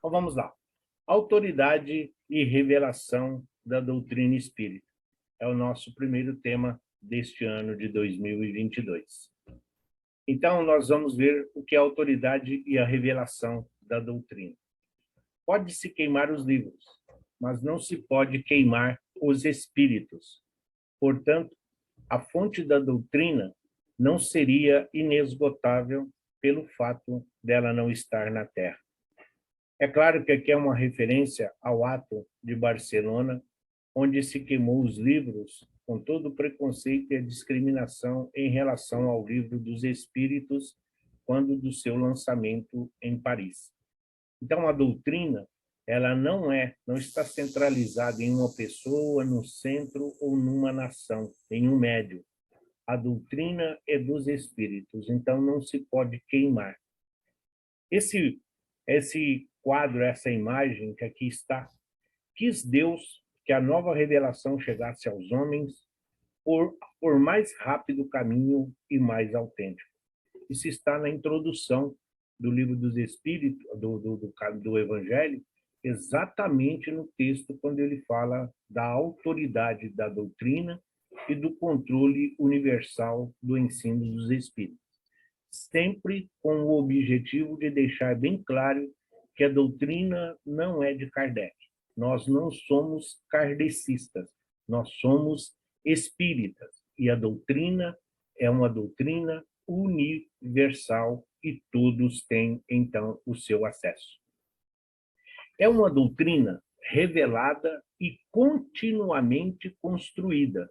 Então vamos lá. Autoridade e revelação da doutrina espírita. É o nosso primeiro tema deste ano de 2022. Então, nós vamos ver o que é a autoridade e a revelação da doutrina. Pode-se queimar os livros, mas não se pode queimar os espíritos. Portanto, a fonte da doutrina não seria inesgotável pelo fato dela não estar na Terra. É claro que aqui é uma referência ao ato de Barcelona, onde se queimou os livros com todo o preconceito e a discriminação em relação ao livro dos Espíritos, quando do seu lançamento em Paris. Então, a doutrina, ela não está centralizada em uma pessoa, num centro ou numa nação, em um médio. A doutrina é dos Espíritos, então não se pode queimar. Esse quadro, essa imagem que aqui está, quis Deus que a nova revelação chegasse aos homens por mais rápido caminho e mais autêntico. Isso está na introdução do livro dos Espíritos, do Evangelho, exatamente no texto, quando ele fala da autoridade da doutrina e do controle universal do ensino dos Espíritos. Sempre com o objetivo de deixar bem claro que a doutrina não é de Kardec. Nós não somos kardecistas, nós somos espíritas. E a doutrina é uma doutrina universal e todos têm, então, o seu acesso. É uma doutrina revelada e continuamente construída,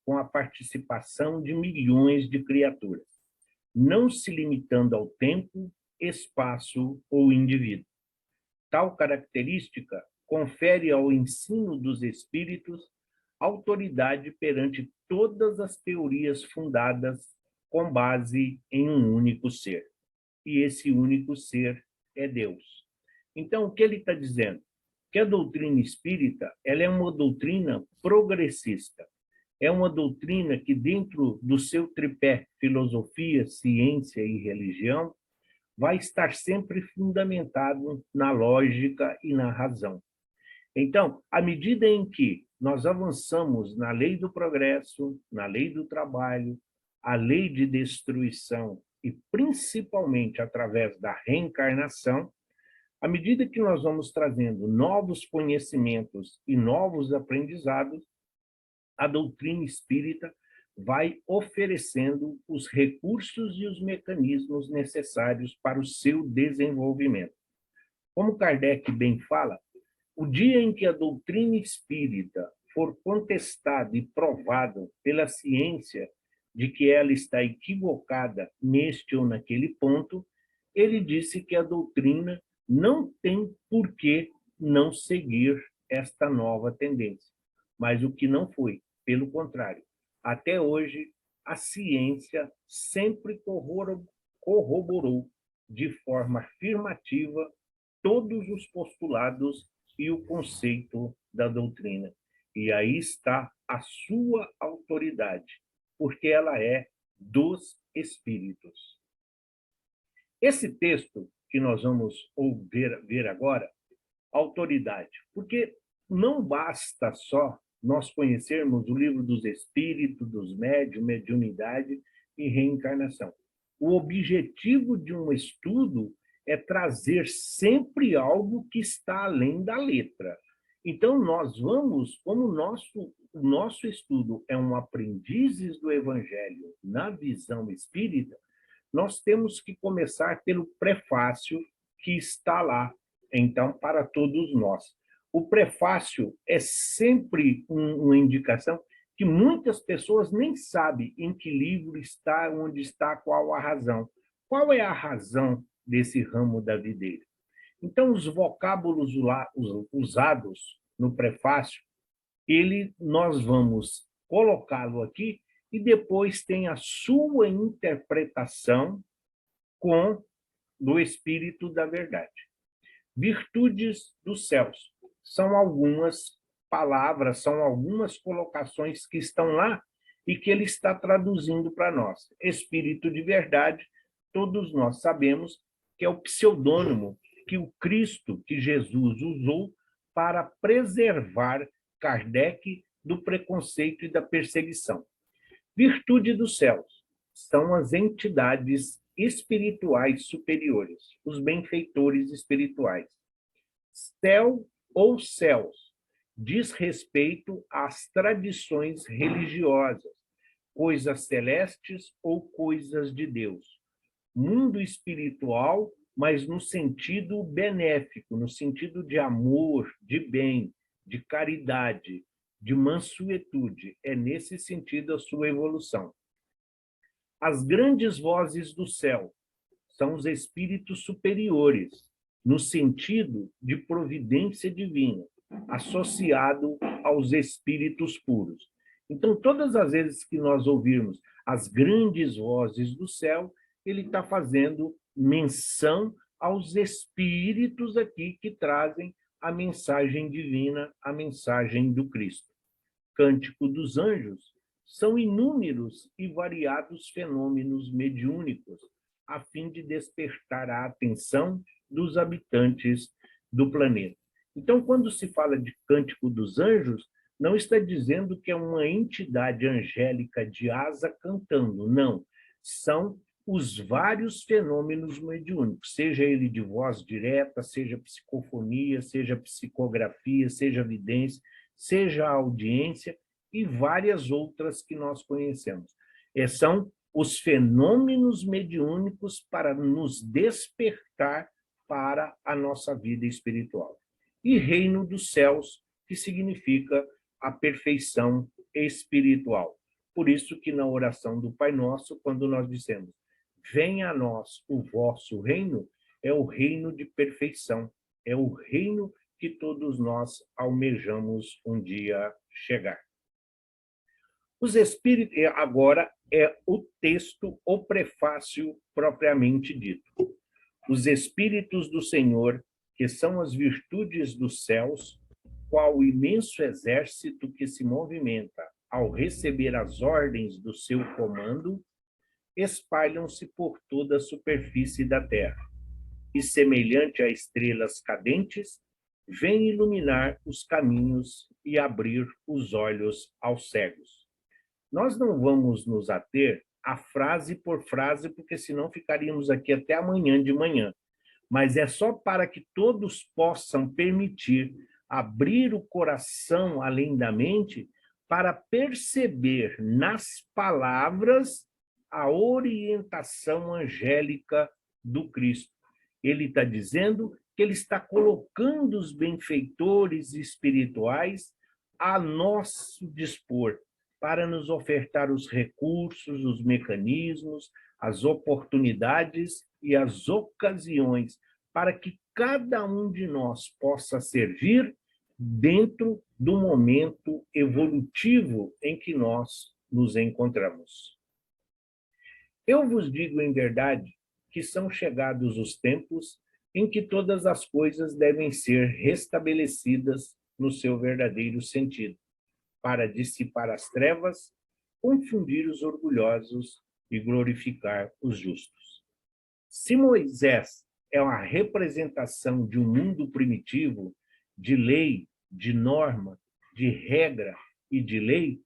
com a participação de milhões de criaturas, não se limitando ao tempo, espaço ou indivíduo. Tal característica confere ao ensino dos espíritos autoridade perante todas as teorias fundadas com base em um único ser. E esse único ser é Deus. Então, o que ele está dizendo? Que a doutrina espírita, ela é uma doutrina progressista. É uma doutrina que, dentro do seu tripé filosofia, ciência e religião, vai estar sempre fundamentado na lógica e na razão. Então, à medida em que nós avançamos na lei do progresso, na lei do trabalho, a lei de destruição e principalmente através da reencarnação, à medida que nós vamos trazendo novos conhecimentos e novos aprendizados, a doutrina espírita vai oferecendo os recursos e os mecanismos necessários para o seu desenvolvimento. Como Kardec bem fala, o dia em que a doutrina espírita for contestada e provada pela ciência de que ela está equivocada neste ou naquele ponto, ele disse que a doutrina não tem por que não seguir esta nova tendência. Mas o que não foi, pelo contrário, até hoje, a ciência sempre corroborou de forma afirmativa todos os postulados e o conceito da doutrina. E aí está a sua autoridade, porque ela é dos espíritos. Esse texto que nós vamos ver agora, autoridade, porque não basta só nós conhecermos o livro dos espíritos, dos médiuns, mediunidade e reencarnação. O objetivo de um estudo é trazer sempre algo que está além da letra. Então, nós vamos, como o nosso estudo é um aprendizes do Evangelho na visão espírita, nós temos que começar pelo prefácio que está lá, então, para todos nós. O prefácio é sempre uma indicação que muitas pessoas nem sabem em que livro está, onde está, qual a razão. Qual é a razão desse ramo da videira? Então, os vocábulos usados no prefácio, nós vamos colocá-lo aqui e depois tem a sua interpretação do Espírito da Verdade. Virtudes dos céus. São algumas palavras, são algumas colocações que estão lá e que ele está traduzindo para nós. Espírito de verdade, todos nós sabemos que é o pseudônimo que o Cristo, que Jesus usou para preservar Kardec do preconceito e da perseguição. Virtude dos céus são as entidades espirituais superiores, os benfeitores espirituais. Céu ou céus diz respeito às tradições religiosas, coisas celestes ou coisas de Deus. Mundo espiritual, mas no sentido benéfico, no sentido de amor, de bem, de caridade, de mansuetude. É nesse sentido a sua evolução. As grandes vozes do céu são os espíritos superiores, no sentido de providência divina, associado aos espíritos puros. Então, todas as vezes que nós ouvirmos as grandes vozes do céu, ele está fazendo menção aos espíritos aqui que trazem a mensagem divina, a mensagem do Cristo. Cântico dos Anjos são inúmeros e variados fenômenos mediúnicos, a fim de despertar a atenção dos habitantes do planeta. Então, quando se fala de Cântico dos Anjos, não está dizendo que é uma entidade angélica de asa cantando, não. São os vários fenômenos mediúnicos, seja ele de voz direta, seja psicofonia, seja psicografia, seja vidência, seja audiência e várias outras que nós conhecemos. São os fenômenos mediúnicos para nos despertar para a nossa vida espiritual. E reino dos céus, que significa a perfeição espiritual. Por isso que na oração do Pai Nosso, quando nós dissemos, venha a nós o vosso reino, é o reino de perfeição, é o reino que todos nós almejamos um dia chegar. Os espíritos, agora é o texto, o prefácio propriamente dito. Os espíritos do Senhor, que são as virtudes dos céus, qual imenso exército que se movimenta ao receber as ordens do seu comando, espalham-se por toda a superfície da terra e, semelhante a estrelas cadentes, vêm iluminar os caminhos e abrir os olhos aos cegos. Nós não vamos nos ater a frase por frase, porque senão ficaríamos aqui até amanhã de manhã. Mas é só para que todos possam permitir abrir o coração além da mente para perceber nas palavras a orientação angélica do Cristo. Ele está dizendo que ele está colocando os benfeitores espirituais a nosso dispor, para nos ofertar os recursos, os mecanismos, as oportunidades e as ocasiões para que cada um de nós possa servir dentro do momento evolutivo em que nós nos encontramos. Eu vos digo em verdade que são chegados os tempos em que todas as coisas devem ser restabelecidas no seu verdadeiro sentido, para dissipar as trevas, confundir os orgulhosos e glorificar os justos. Se Moisés é uma representação de um mundo primitivo, de lei, de norma, de regra e de lei,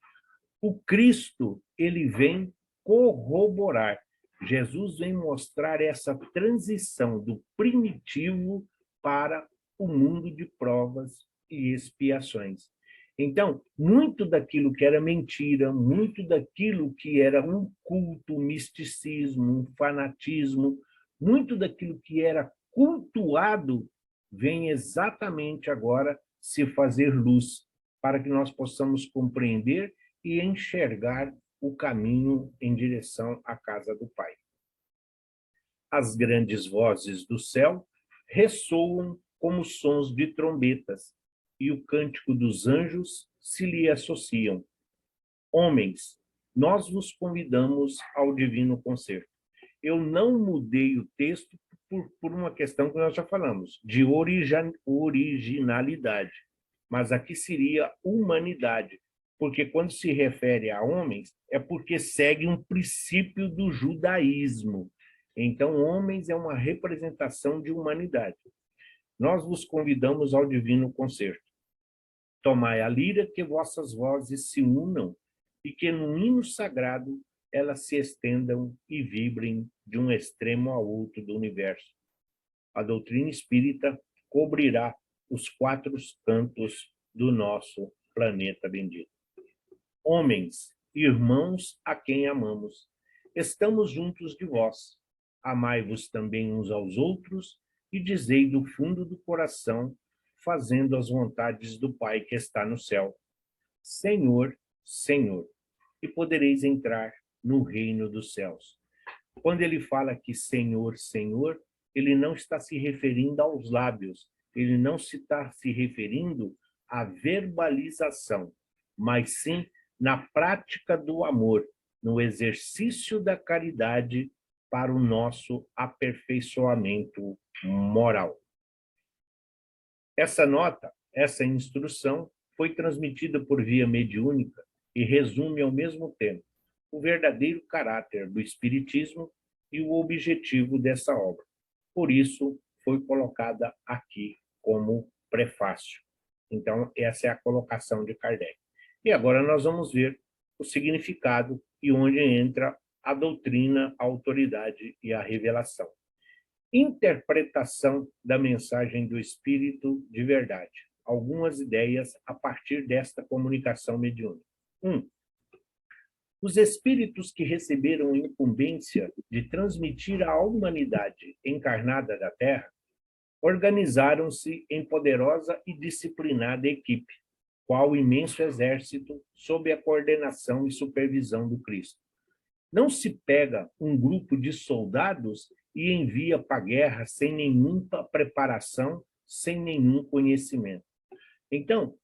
o Cristo, ele vem corroborar. Jesus vem mostrar essa transição do primitivo para o mundo de provas e expiações. Então, muito daquilo que era mentira, muito daquilo que era um culto, um misticismo, um fanatismo, muito daquilo que era cultuado, vem exatamente agora se fazer luz, para que nós possamos compreender e enxergar o caminho em direção à casa do Pai. As grandes vozes do céu ressoam como sons de trombetas, e o cântico dos anjos se lhe associam. Homens, nós vos convidamos ao divino concerto. Eu não mudei o texto por uma questão que nós já falamos, de originalidade, mas aqui seria humanidade, porque quando se refere a homens, é porque segue um princípio do judaísmo. Então, homens é uma representação de humanidade. nós vos convidamos ao divino concerto. Tomai a lira, que vossas vozes se unam e que no hino sagrado elas se estendam e vibrem de um extremo ao outro do universo. A doutrina espírita cobrirá os 4 cantos do nosso planeta bendito. Homens, irmãos a quem amamos, estamos juntos de vós. Amai-vos também uns aos outros e dizei do fundo do coração, fazendo as vontades do Pai que está no céu: Senhor, Senhor, e podereis entrar no reino dos céus. Quando ele fala que Senhor, Senhor, ele não está se referindo aos lábios, ele não está se referindo à verbalização, mas sim na prática do amor, no exercício da caridade para o nosso aperfeiçoamento moral. Essa nota, essa instrução, foi transmitida por via mediúnica e resume ao mesmo tempo o verdadeiro caráter do Espiritismo e o objetivo dessa obra. Por isso, foi colocada aqui como prefácio. Então, essa é a colocação de Kardec. E agora nós vamos ver o significado e onde entra a doutrina, a autoridade e a revelação. Interpretação da mensagem do Espírito de verdade. Algumas ideias a partir desta comunicação mediúnica. 1. Os espíritos que receberam a incumbência de transmitir à humanidade encarnada da Terra organizaram-se em poderosa e disciplinada equipe, qual imenso exército sob a coordenação e supervisão do Cristo. Não se pega um grupo de soldados e envia para a guerra sem nenhuma preparação, sem nenhum conhecimento. Então,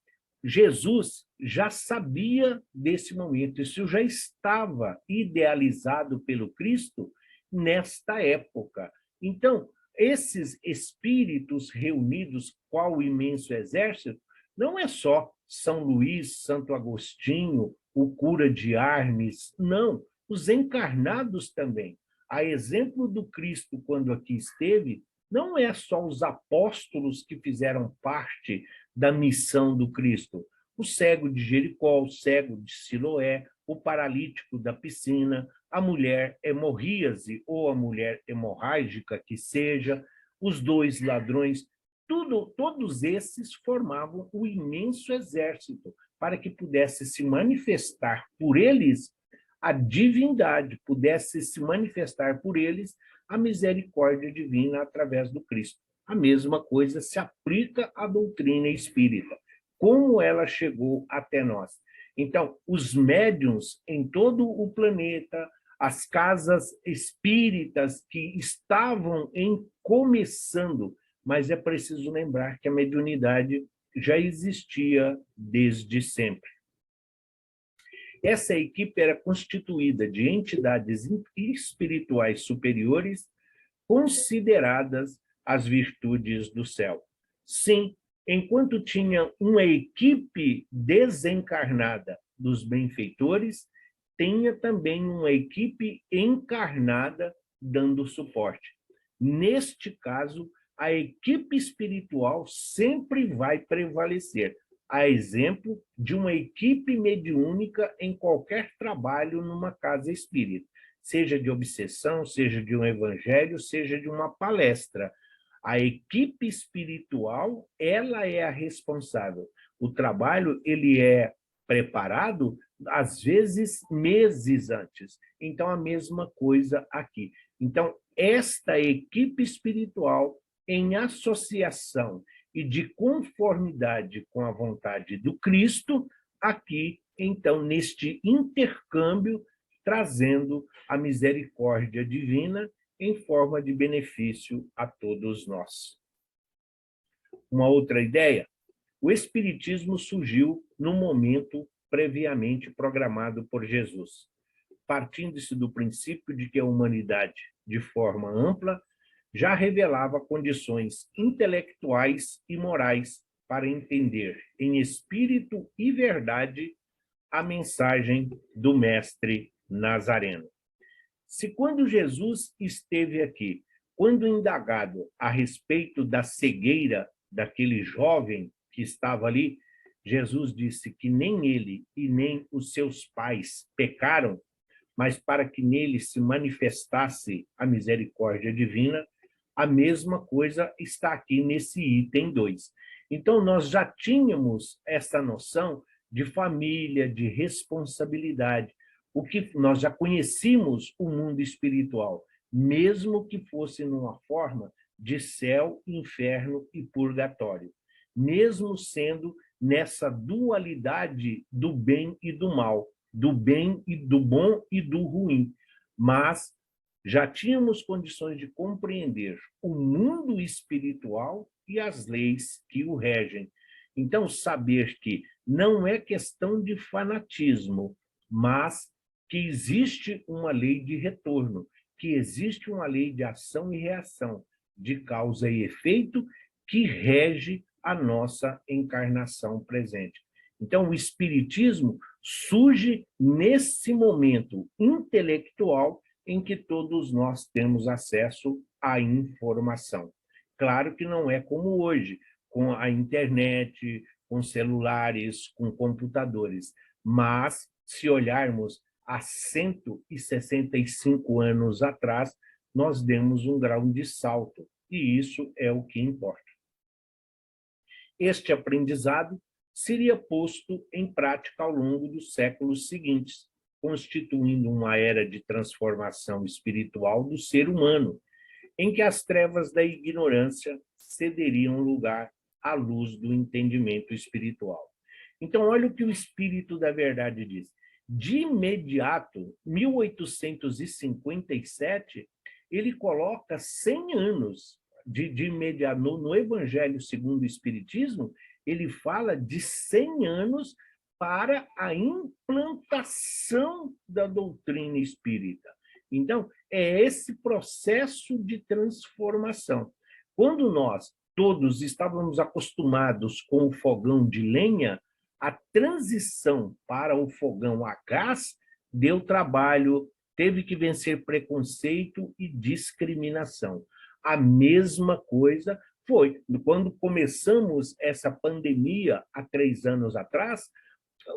Jesus já sabia desse momento, isso já estava idealizado pelo Cristo nesta época. Então, esses espíritos reunidos, qual imenso exército, não é só São Luís, Santo Agostinho, o cura de Armes, não, os encarnados também. A exemplo do Cristo, quando aqui esteve, não é só os apóstolos que fizeram parte da missão do Cristo. O cego de Jericó, o cego de Siloé, o paralítico da piscina, a mulher hemorríase ou a mulher hemorrágica que seja, os 2 ladrões, todos esses formavam o imenso exército para que pudesse se manifestar por eles a divindade, pudesse se manifestar por eles a misericórdia divina através do Cristo. A mesma coisa se aplica à doutrina espírita, como ela chegou até nós. Então, os médiuns em todo o planeta, as casas espíritas que estavam começando, mas é preciso lembrar que a mediunidade já existia desde sempre. Essa equipe era constituída de entidades espirituais superiores consideradas as virtudes do céu. Sim, enquanto tinha uma equipe desencarnada dos benfeitores, tenha também uma equipe encarnada dando suporte. Neste caso, a equipe espiritual sempre vai prevalecer, a exemplo de uma equipe mediúnica em qualquer trabalho numa casa espírita, seja de obsessão, seja de um evangelho, seja de uma palestra. A equipe espiritual, ela é a responsável. O trabalho, ele é preparado, às vezes, meses antes. Então, a mesma coisa aqui. Então, esta equipe espiritual, em associação e de conformidade com a vontade do Cristo, aqui, então, neste intercâmbio, trazendo a misericórdia divina em forma de benefício a todos nós. Uma outra ideia, o Espiritismo surgiu num momento previamente programado por Jesus, partindo-se do princípio de que a humanidade, de forma ampla, já revelava condições intelectuais e morais para entender, em espírito e verdade, a mensagem do Mestre Nazareno. Se quando Jesus esteve aqui, Quando indagado a respeito da cegueira daquele jovem que estava ali, Jesus disse que nem ele e nem os seus pais pecaram, mas para que nele se manifestasse a misericórdia divina. A mesma coisa está aqui nesse item 2. Então, nós já tínhamos essa noção de família, de responsabilidade, o que nós já conhecíamos o mundo espiritual, mesmo que fosse numa forma de céu, inferno e purgatório, mesmo sendo nessa dualidade do bem e do mal, do bem e do bom e do ruim. Mas já tínhamos condições de compreender o mundo espiritual e as leis que o regem. Então, saber que não é questão de fanatismo, mas que existe uma lei de retorno, que existe uma lei de ação e reação, de causa e efeito, que rege a nossa encarnação presente. Então, o Espiritismo surge nesse momento intelectual em que todos nós temos acesso à informação. Claro que não é como hoje, com a internet, com celulares, com computadores, mas se olharmos há 165 anos atrás, nós demos um grau de salto, e isso é o que importa. Este aprendizado seria posto em prática ao longo dos séculos seguintes, constituindo uma era de transformação espiritual do ser humano, em que as trevas da ignorância cederiam lugar à luz do entendimento espiritual. Então, olha o que o Espírito da Verdade diz. De imediato, 1857, ele coloca 100 anos de imediato, no Evangelho segundo o Espiritismo, ele fala de 100 anos para a implantação da doutrina espírita. Então, é esse processo de transformação. Quando nós todos estávamos acostumados com o fogão de lenha, a transição para o fogão a gás deu trabalho, teve que vencer preconceito e discriminação. A mesma coisa foi quando começamos essa pandemia há 3 anos atrás,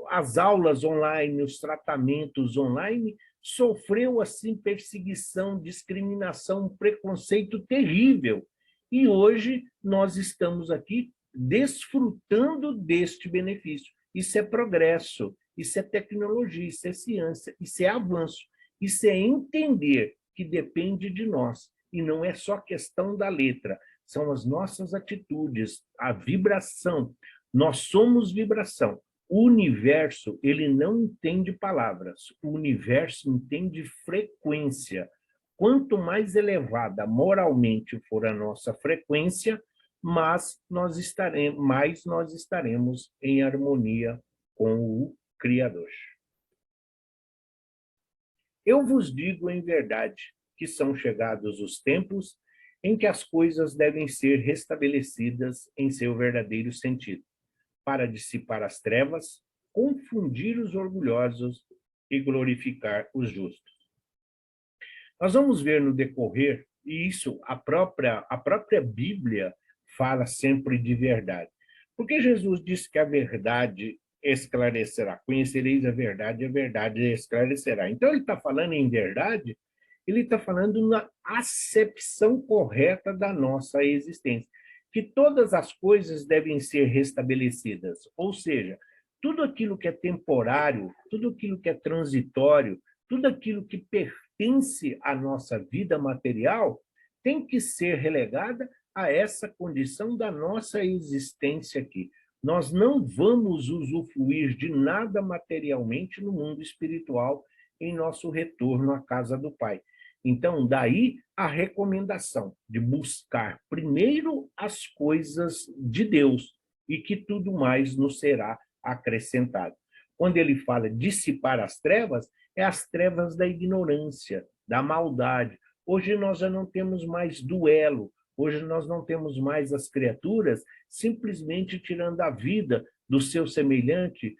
as aulas online, os tratamentos online, sofreu assim perseguição, discriminação, preconceito terrível. E hoje nós estamos aqui desfrutando deste benefício. Isso é progresso, isso é tecnologia, isso é ciência, isso é avanço, isso é entender que depende de nós. E não é só questão da letra, são as nossas atitudes, a vibração. Nós somos vibração. O universo, ele não entende palavras, o universo entende frequência. Quanto mais elevada moralmente for a nossa frequência, mais nós estaremos em harmonia com o Criador. Eu vos digo em verdade que são chegados os tempos em que as coisas devem ser restabelecidas em seu verdadeiro sentido, para dissipar as trevas, confundir os orgulhosos e glorificar os justos. Nós vamos ver no decorrer, e isso a própria Bíblia fala sempre de verdade. Porque Jesus disse que a verdade esclarecerá. Conhecereis a verdade esclarecerá. Então, ele está falando em verdade, ele está falando na acepção correta da nossa existência, que todas as coisas devem ser restabelecidas, ou seja, tudo aquilo que é temporário, tudo aquilo que é transitório, tudo aquilo que pertence à nossa vida material, tem que ser relegada a essa condição da nossa existência aqui. Nós não vamos usufruir de nada materialmente no mundo espiritual em nosso retorno à casa do Pai. Então, daí a recomendação de buscar primeiro as coisas de Deus e que tudo mais nos será acrescentado. Quando ele fala dissipar as trevas, é as trevas da ignorância, da maldade. Hoje nós já não temos mais duelo, hoje nós não temos mais as criaturas simplesmente tirando a vida do seu semelhante,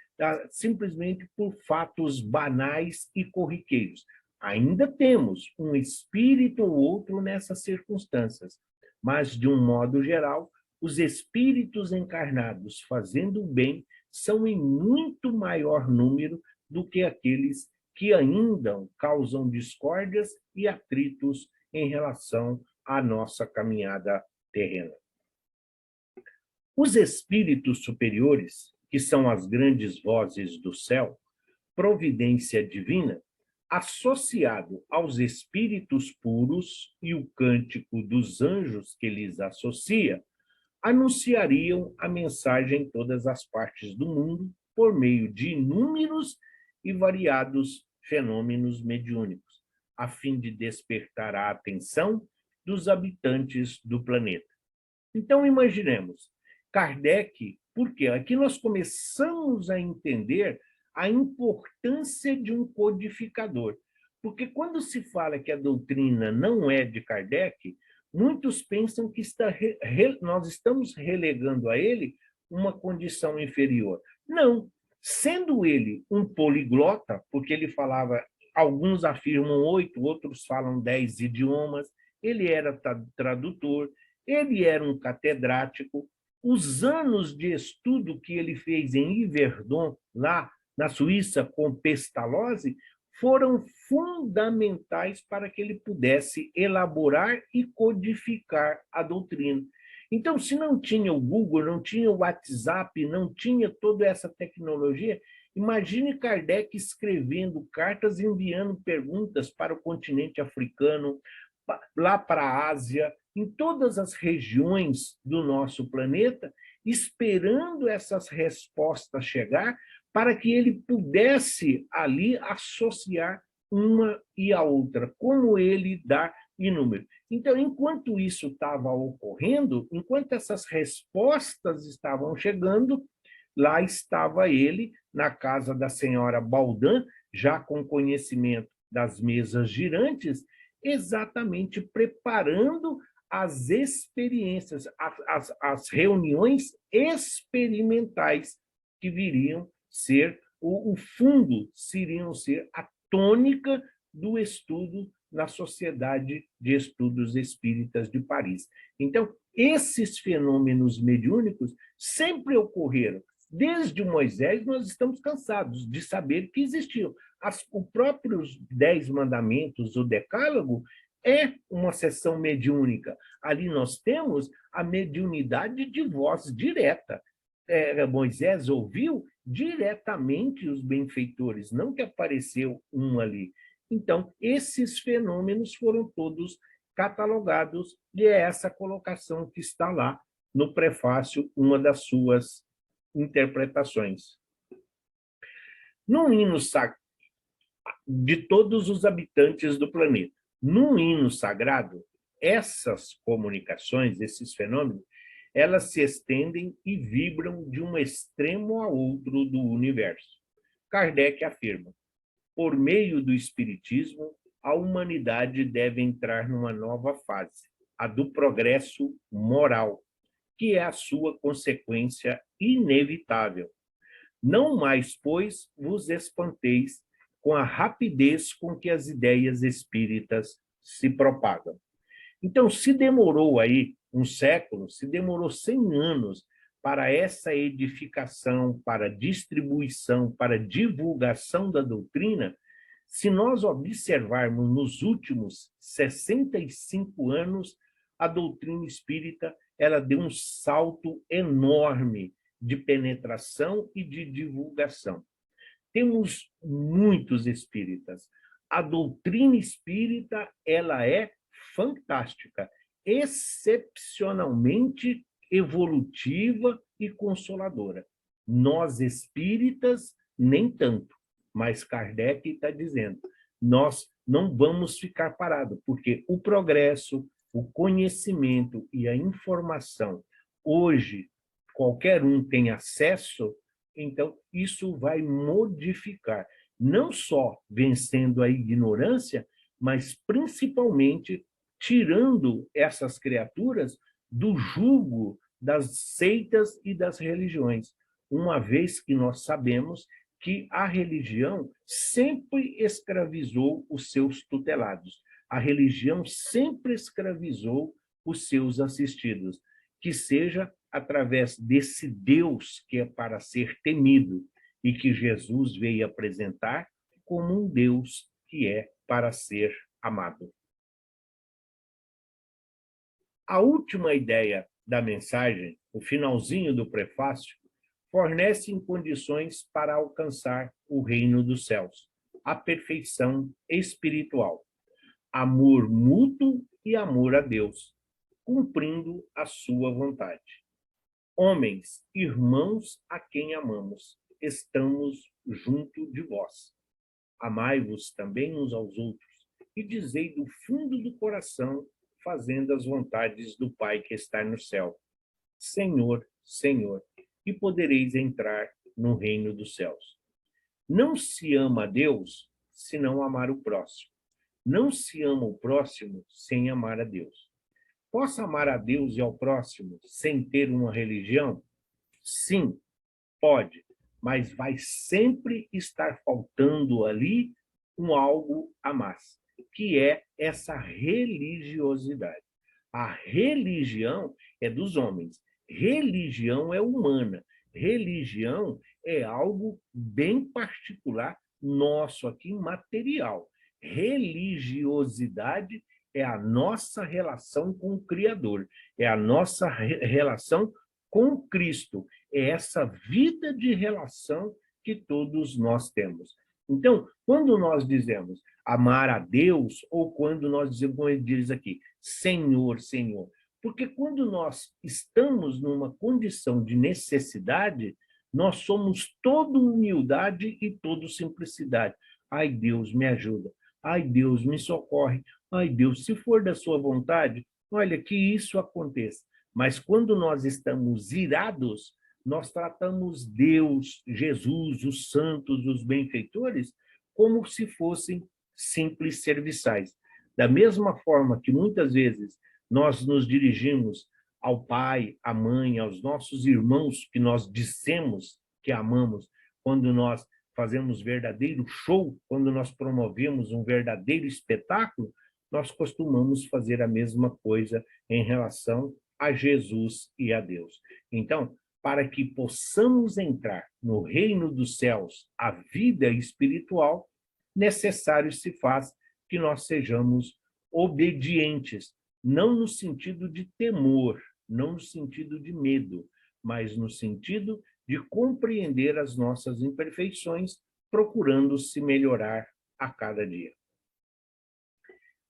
simplesmente por fatos banais e corriqueiros. Ainda temos um espírito ou outro nessas circunstâncias, mas, de um modo geral, os espíritos encarnados fazendo o bem são em muito maior número do que aqueles que ainda causam discórdias e atritos em relação à nossa caminhada terrena. Os espíritos superiores, que são as grandes vozes do céu, providência divina, associado aos espíritos puros e o cântico dos anjos que lhes associa, anunciariam a mensagem em todas as partes do mundo por meio de inúmeros e variados fenômenos mediúnicos, a fim de despertar a atenção dos habitantes do planeta. Então, imaginemos, Kardec, porque aqui nós começamos a entender a importância de um codificador. Porque quando se fala que a doutrina não é de Kardec, muitos pensam que nós estamos relegando a ele uma condição inferior. Não, sendo ele um poliglota, porque ele falava, alguns afirmam 8, outros falam 10 idiomas, ele era tradutor, ele era um catedrático. Os anos de estudo que ele fez em Yverdon, lá na Suíça, com Pestalozzi, foram fundamentais para que ele pudesse elaborar e codificar a doutrina. Então, se não tinha o Google, não tinha o WhatsApp, não tinha toda essa tecnologia, imagine Kardec escrevendo cartas, enviando perguntas para o continente africano, lá para a Ásia, em todas as regiões do nosso planeta, esperando essas respostas chegar para que ele pudesse ali associar uma e a outra, como ele dá em número. Então, enquanto isso estava ocorrendo, enquanto essas respostas estavam chegando, lá estava ele, na casa da senhora Baldan, já com conhecimento das mesas girantes, exatamente preparando as experiências, as reuniões experimentais que viriam ser, o fundo, iriam ser a tônica do estudo na Sociedade de Estudos Espíritas de Paris. Então, esses fenômenos mediúnicos sempre ocorreram. Desde Moisés, nós estamos cansados de saber que existiam. Os próprios 10 mandamentos, o Decálogo, é uma sessão mediúnica. Ali nós temos a mediunidade de voz direta. Moisés ouviu diretamente os benfeitores, não que apareceu um ali. Então, esses fenômenos foram todos catalogados, e é essa colocação que está lá no prefácio, uma das suas interpretações. Num hino de todos os habitantes do planeta, num hino sagrado, essas comunicações, esses fenômenos, elas se estendem e vibram de um extremo a outro do universo. Kardec afirma: por meio do espiritismo, a humanidade deve entrar numa nova fase, a do progresso moral, que é a sua consequência inevitável. Não mais, pois, vos espanteis com a rapidez com que as ideias espíritas se propagam. Então, se demorou aí um século, se demorou 100 anos para essa edificação, para distribuição, para divulgação da doutrina, se nós observarmos nos últimos 65 anos, a doutrina espírita ela deu um salto enorme de penetração e de divulgação. Temos muitos espíritas. A doutrina espírita ela é fantástica, excepcionalmente evolutiva e consoladora. Nós espíritas, nem tanto, mas Kardec está dizendo, nós não vamos ficar parados, porque o progresso, o conhecimento e a informação, hoje, qualquer um tem acesso, então isso vai modificar, não só vencendo a ignorância, mas principalmente tirando essas criaturas do jugo das seitas e das religiões, uma vez que nós sabemos que a religião sempre escravizou os seus tutelados. A religião sempre escravizou os seus assistidos, que seja através desse Deus que é para ser temido e que Jesus veio apresentar como um Deus que é para ser amado. A última ideia da mensagem, o finalzinho do prefácio, fornece condições para alcançar o reino dos céus, a perfeição espiritual, amor mútuo e amor a Deus, cumprindo a sua vontade. Homens, irmãos a quem amamos, estamos junto de vós. Amai-vos também uns aos outros e dizei do fundo do coração, fazendo as vontades do Pai que está no céu. Senhor, Senhor, e podereis entrar no reino dos céus. Não se ama a Deus se não amar o próximo. Não se ama o próximo sem amar a Deus. Posso amar a Deus e ao próximo sem ter uma religião? Sim, pode, mas vai sempre estar faltando ali um algo a mais, que é essa religiosidade. A religião é dos homens, religião é humana, religião é algo bem particular nosso aqui, material. Religiosidade é a nossa relação com o Criador, é a nossa relação com Cristo, é essa vida de relação que todos nós temos. Então, quando nós dizemos amar a Deus, ou quando nós dizemos, como ele diz aqui, Senhor, Senhor, porque quando nós estamos numa condição de necessidade, nós somos toda humildade e toda simplicidade. Ai, Deus, me ajuda. Ai, Deus, me socorre. Ai, Deus, se for da sua vontade, olha, que isso aconteça. Mas quando nós estamos irados, nós tratamos Deus, Jesus, os santos, os benfeitores, como se fossem simples serviçais. Da mesma forma que muitas vezes nós nos dirigimos ao pai, à mãe, aos nossos irmãos que nós dissemos que amamos, quando nós fazemos verdadeiro show, quando nós promovemos um verdadeiro espetáculo, nós costumamos fazer a mesma coisa em relação a Jesus e a Deus. Então, para que possamos entrar no reino dos céus, a vida espiritual, necessário se faz que nós sejamos obedientes, não no sentido de temor, não no sentido de medo, mas no sentido de compreender as nossas imperfeições, procurando se melhorar a cada dia.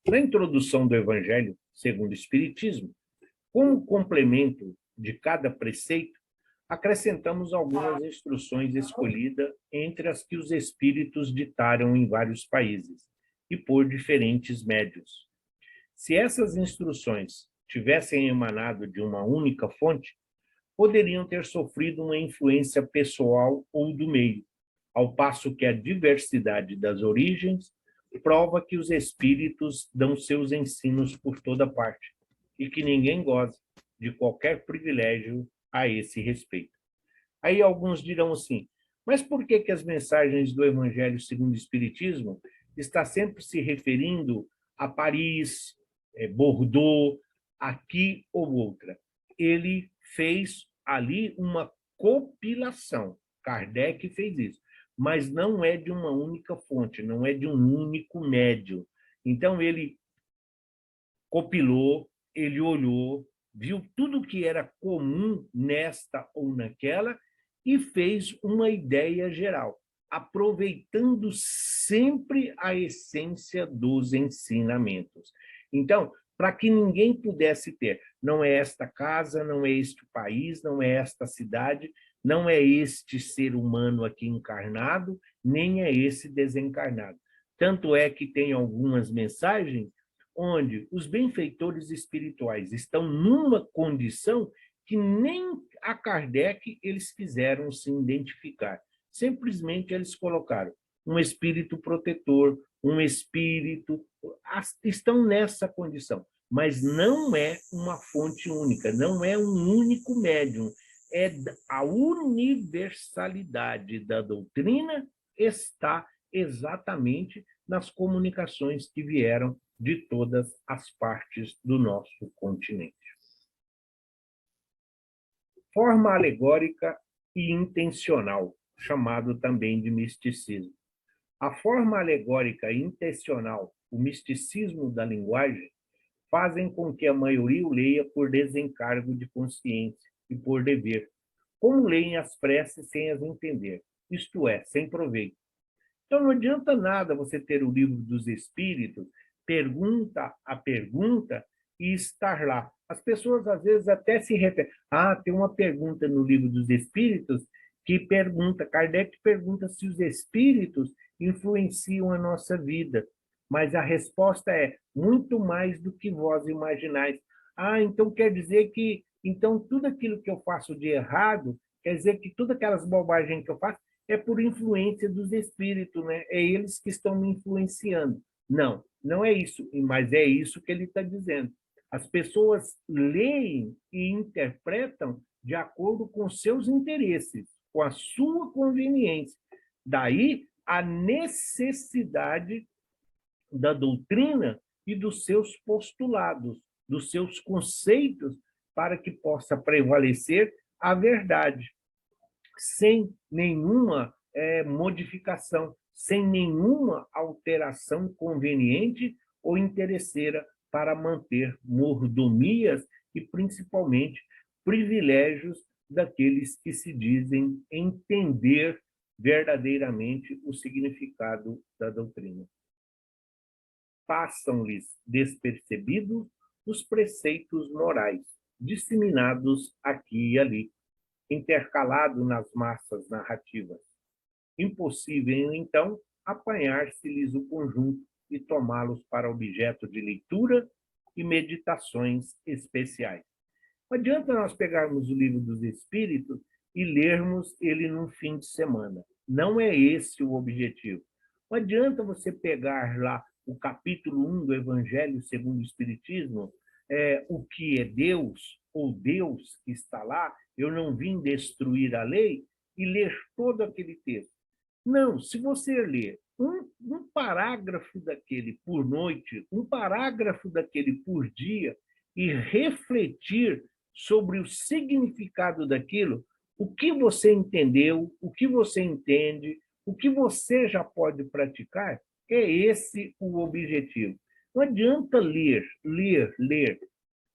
Na introdução do Evangelho segundo o Espiritismo, como complemento de cada preceito, acrescentamos algumas instruções escolhidas entre as que os espíritos ditaram em vários países e por diferentes médios. Se essas instruções tivessem emanado de uma única fonte, poderiam ter sofrido uma influência pessoal ou do meio, ao passo que a diversidade das origens prova que os espíritos dão seus ensinos por toda parte e que ninguém goza de qualquer privilégio a esse respeito. Aí alguns dirão assim, mas por que as mensagens do Evangelho segundo o Espiritismo está sempre se referindo a Paris, Bordeaux, aqui ou outra? Ele fez ali uma compilação, Kardec fez isso, mas não é de uma única fonte, não é de um único médium. Então, ele compilou, ele olhou, viu tudo que era comum nesta ou naquela e fez uma ideia geral, aproveitando sempre a essência dos ensinamentos. Então, para que ninguém pudesse ter, não é esta casa, não é este país, não é esta cidade, não é este ser humano aqui encarnado, nem é esse desencarnado. Tanto é que tem algumas mensagens onde os benfeitores espirituais estão numa condição que nem a Kardec eles quiseram se identificar. Simplesmente eles colocaram um espírito protetor, um espírito, estão nessa condição, mas não é uma fonte única, não é um único médium, a universalidade da doutrina está exatamente nas comunicações que vieram de todas as partes do nosso continente. Forma alegórica e intencional, chamado também de misticismo. A forma alegórica e intencional, o misticismo da linguagem, fazem com que a maioria o leia por desencargo de consciência e por dever, como leem as preces sem as entender, isto é, sem proveito. Então, não adianta nada você ter o livro dos Espíritos, pergunta a pergunta, e estar lá. As pessoas, às vezes, até se referem. Tem uma pergunta no livro dos Espíritos que pergunta, Kardec pergunta se os Espíritos influenciam a nossa vida. Mas a resposta é muito mais do que vós imaginais. Então quer dizer que então tudo aquilo que eu faço de errado, quer dizer que todas aquelas bobagens que eu faço é por influência dos espíritos, né? É eles que estão me influenciando. Não, não é isso, mas é isso que ele está dizendo. As pessoas leem e interpretam de acordo com seus interesses, com a sua conveniência. Daí a necessidade da doutrina e dos seus postulados, dos seus conceitos, para que possa prevalecer a verdade, sem nenhuma modificação, sem nenhuma alteração conveniente ou interesseira para manter mordomias e, principalmente, privilégios daqueles que se dizem entender verdadeiramente o significado da doutrina. Passam-lhes despercebidos os preceitos morais, disseminados aqui e ali, intercalado nas massas narrativas. Impossível, então, apanhar-se-lhes o conjunto e tomá-los para objeto de leitura e meditações especiais. Não adianta nós pegarmos o livro dos Espíritos e lermos ele num fim de semana. Não é esse o objetivo. Não adianta você pegar lá o capítulo 1 do Evangelho segundo o Espiritismo, o que é Deus, ou Deus que está lá, eu não vim destruir a lei, e ler todo aquele texto. Não, se você ler um parágrafo daquele por noite, um parágrafo daquele por dia, e refletir sobre o significado daquilo, o que você entendeu, o que você entende, o que você já pode praticar, é esse o objetivo. Não adianta ler.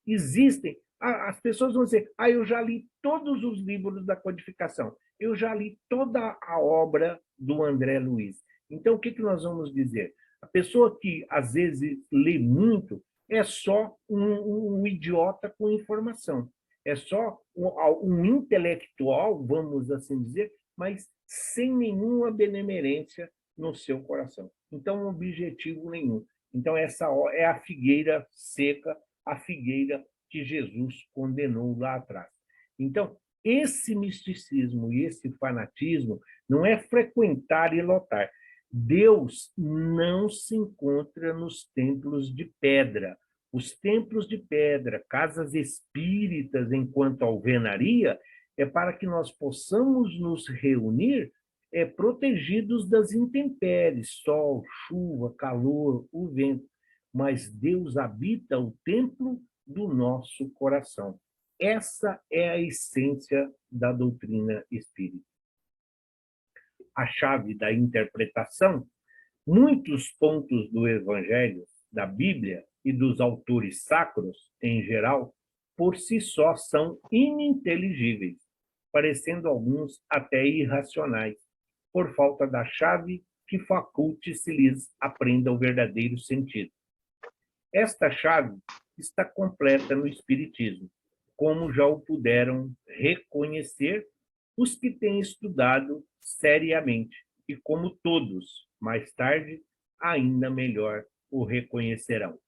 Existem, as pessoas vão dizer, eu já li todos os livros da codificação, eu já li toda a obra do André Luiz. Então, o que nós vamos dizer? A pessoa que, às vezes, lê muito é só um idiota com informação. É só um intelectual, vamos assim dizer, mas sem nenhuma benemerência no seu coração. Então, objetivo nenhum. Então, essa é a figueira seca, a figueira que Jesus condenou lá atrás. Então, esse misticismo e esse fanatismo não é frequentar e lotar. Deus não se encontra nos templos de pedra. Os templos de pedra, casas espíritas enquanto alvenaria, é para que nós possamos nos reunir protegidos das intempéries, sol, chuva, calor, o vento. Mas Deus habita o templo do nosso coração. Essa é a essência da doutrina espírita. A chave da interpretação, muitos pontos do Evangelho, da Bíblia e dos autores sacros, em geral, por si só são ininteligíveis, parecendo alguns até irracionais, por falta da chave que faculte se lhes aprenda o verdadeiro sentido. Esta chave está completa no Espiritismo, como já o puderam reconhecer os que têm estudado seriamente, e como todos, mais tarde, ainda melhor o reconhecerão.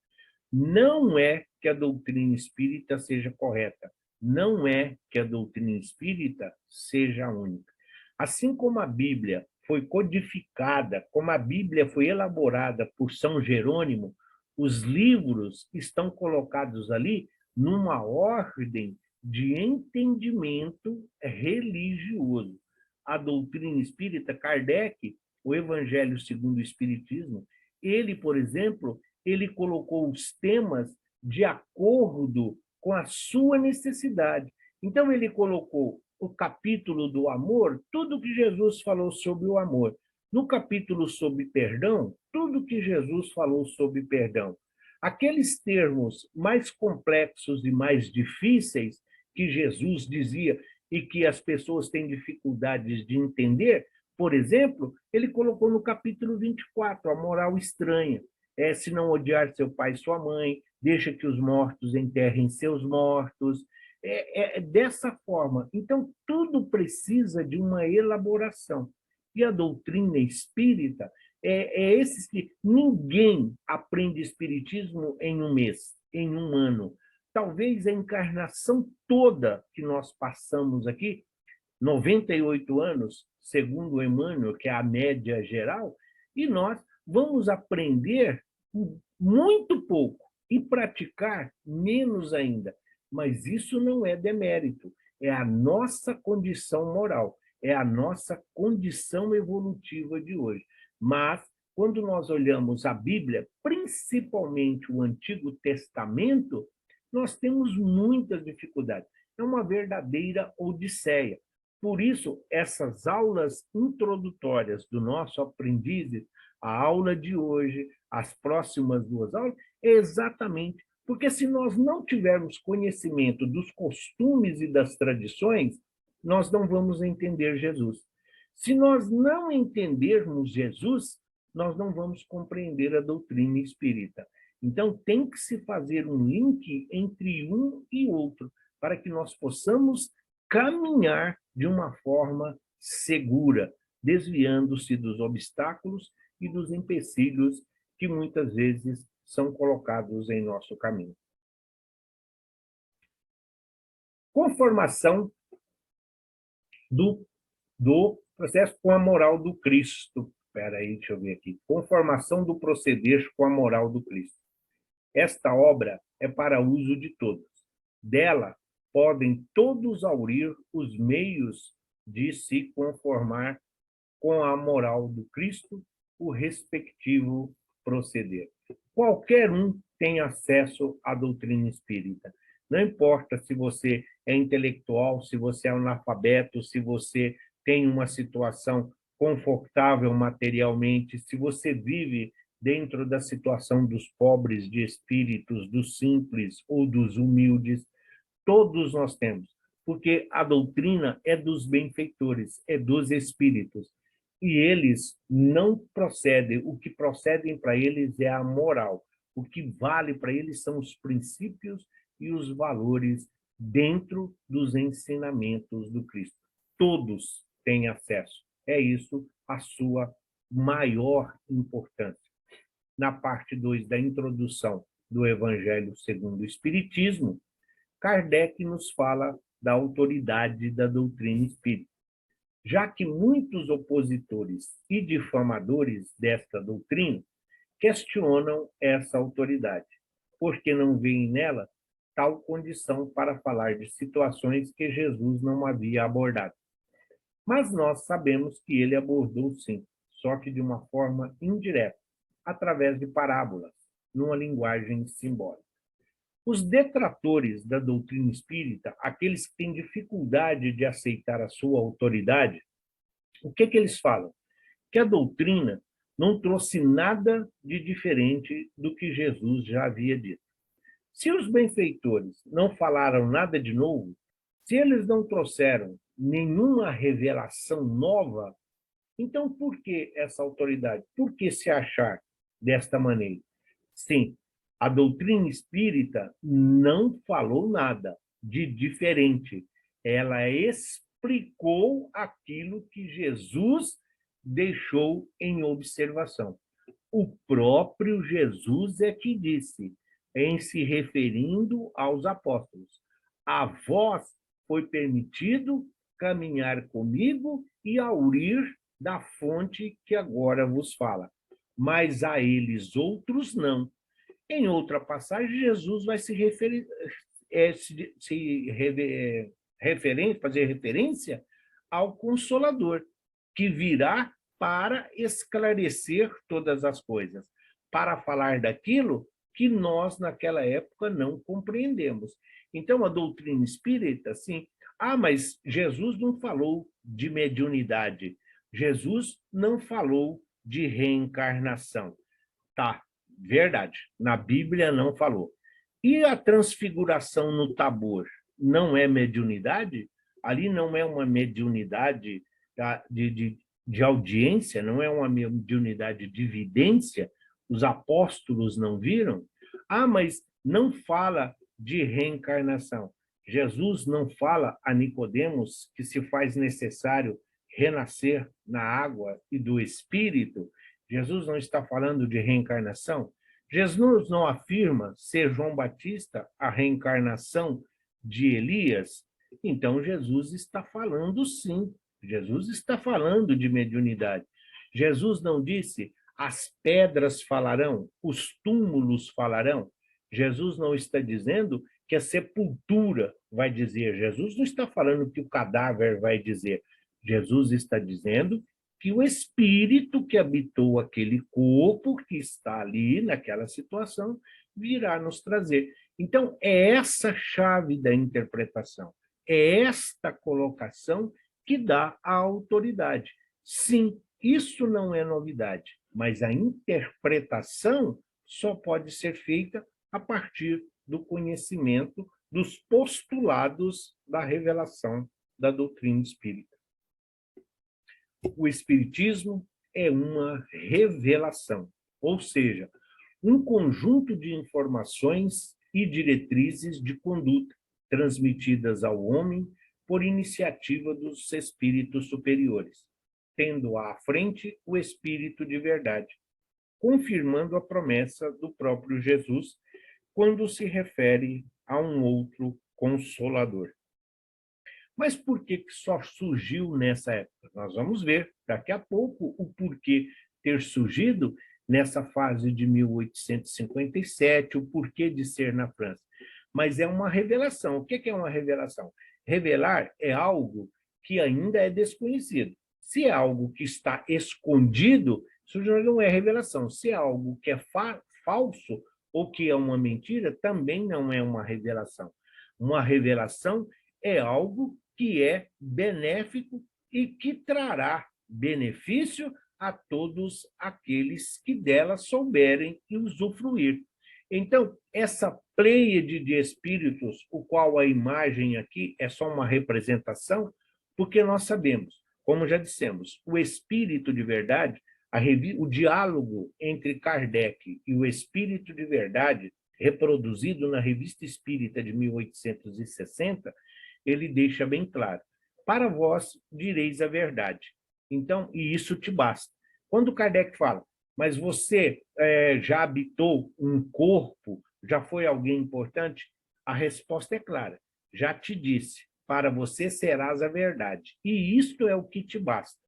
Não é que a doutrina espírita seja correta, não é que a doutrina espírita seja única. Assim como a Bíblia foi codificada, como a Bíblia foi elaborada por São Jerônimo, os livros estão colocados ali numa ordem de entendimento religioso. A doutrina espírita, Kardec, o Evangelho segundo o Espiritismo, ele, por exemplo, ele colocou os temas de acordo com a sua necessidade. Então, ele colocou o capítulo do amor, tudo que Jesus falou sobre o amor. No capítulo sobre perdão, tudo que Jesus falou sobre perdão. Aqueles termos mais complexos e mais difíceis que Jesus dizia e que as pessoas têm dificuldades de entender, por exemplo, ele colocou no capítulo 24, a moral estranha. Se não odiar seu pai e sua mãe, deixa que os mortos enterrem seus mortos. Dessa forma. Então, tudo precisa de uma elaboração. E a doutrina espírita esses que ninguém aprende espiritismo em um mês, em um ano. Talvez a encarnação toda que nós passamos aqui, 98 anos, segundo Emmanuel, que é a média geral, e nós vamos aprender muito pouco e praticar menos ainda. Mas isso não é demérito, é a nossa condição moral, é a nossa condição evolutiva de hoje. Mas, quando nós olhamos a Bíblia, principalmente o Antigo Testamento, nós temos muitas dificuldades. É uma verdadeira odisseia. Por isso, essas aulas introdutórias do nosso aprendiz, a aula de hoje, as próximas duas aulas, é exatamente porque se nós não tivermos conhecimento dos costumes e das tradições, nós não vamos entender Jesus. Se nós não entendermos Jesus, nós não vamos compreender a doutrina espírita. Então, tem que se fazer um link entre um e outro, para que nós possamos caminhar de uma forma segura, desviando-se dos obstáculos e dos empecilhos que muitas vezes são colocados em nosso caminho. Conformação do processo com a moral do Cristo. Espera aí, deixa eu ver aqui. Conformação do proceder com a moral do Cristo. Esta obra é para uso de todos. Dela podem todos aurir os meios de se conformar com a moral do Cristo, o respectivo proceder. Qualquer um tem acesso à doutrina espírita. Não importa se você é intelectual, se você é analfabeto, se você tem uma situação confortável materialmente, se você vive dentro da situação dos pobres de espíritos, dos simples ou dos humildes, todos nós temos, porque a doutrina é dos benfeitores, é dos espíritos, e eles não procedem, o que procedem para eles é a moral, o que vale para eles são os princípios e os valores dentro dos ensinamentos do Cristo. Todos têm acesso, é isso a sua maior importância. Na parte 2 da introdução do Evangelho segundo o Espiritismo, Kardec nos fala da autoridade da doutrina espírita, já que muitos opositores e difamadores desta doutrina questionam essa autoridade, porque não veem nela tal condição para falar de situações que Jesus não havia abordado. Mas nós sabemos que ele abordou sim, só que de uma forma indireta, através de parábolas, numa linguagem simbólica. Os detratores da doutrina espírita, aqueles que têm dificuldade de aceitar a sua autoridade, o que eles falam? Que a doutrina não trouxe nada de diferente do que Jesus já havia dito. Se os benfeitores não falaram nada de novo, se eles não trouxeram nenhuma revelação nova, então por que essa autoridade? Por que se achar desta maneira? Sim, a doutrina espírita não falou nada de diferente. Ela explicou aquilo que Jesus deixou em observação. O próprio Jesus é que disse, em se referindo aos apóstolos, a vós foi permitido caminhar comigo e aurir da fonte que agora vos fala, mas a eles outros não. Em outra passagem, Jesus vai se fazer referência ao Consolador, que virá para esclarecer todas as coisas, para falar daquilo que nós, naquela época, não compreendemos. Então, a doutrina espírita, assim, mas Jesus não falou de mediunidade, Jesus não falou de reencarnação. Tá, verdade, na Bíblia não falou. E a transfiguração no Tabor não é mediunidade? Ali não é uma mediunidade de audiência, não é uma mediunidade de vidência? Os apóstolos não viram? Mas não fala de reencarnação. Jesus não fala a Nicodemos que se faz necessário renascer na água e do Espírito. Jesus não está falando de reencarnação. Jesus não afirma ser João Batista a reencarnação de Elias. Então, Jesus está falando, sim. Jesus está falando de mediunidade. Jesus não disse as pedras falarão, os túmulos falarão. Jesus não está dizendo que a sepultura vai dizer. Jesus não está falando que o cadáver vai dizer. Jesus está dizendo que o espírito que habitou aquele corpo, que está ali naquela situação, virá nos trazer. Então, é essa chave da interpretação, é esta colocação que dá a autoridade. Sim, isso não é novidade, mas a interpretação só pode ser feita a partir do conhecimento dos postulados da revelação da doutrina espírita. O espiritismo é uma revelação, ou seja, um conjunto de informações e diretrizes de conduta transmitidas ao homem por iniciativa dos espíritos superiores, tendo à frente o espírito de verdade, confirmando a promessa do próprio Jesus quando se refere a um outro consolador. Mas por que só surgiu nessa época? Nós vamos ver daqui a pouco o porquê ter surgido nessa fase de 1857, o porquê de ser na França. Mas é uma revelação. O que é uma revelação? Revelar é algo que ainda é desconhecido. Se é algo que está escondido, isso já não é revelação. Se é algo que é falso ou que é uma mentira, também não é uma revelação. Uma revelação é algo que é benéfico e que trará benefício a todos aqueles que dela souberem usufruir. Então, essa pleiade de espíritos, o qual a imagem aqui é só uma representação, porque nós sabemos, como já dissemos, o espírito de verdade, o diálogo entre Kardec e o espírito de verdade, reproduzido na Revista Espírita de 1860, ele deixa bem claro: para vós direis a verdade. Então, e isso te basta. Quando Kardec fala, mas você já habitou um corpo, já foi alguém importante? A resposta é clara: já te disse, para você serás a verdade. E isto é o que te basta.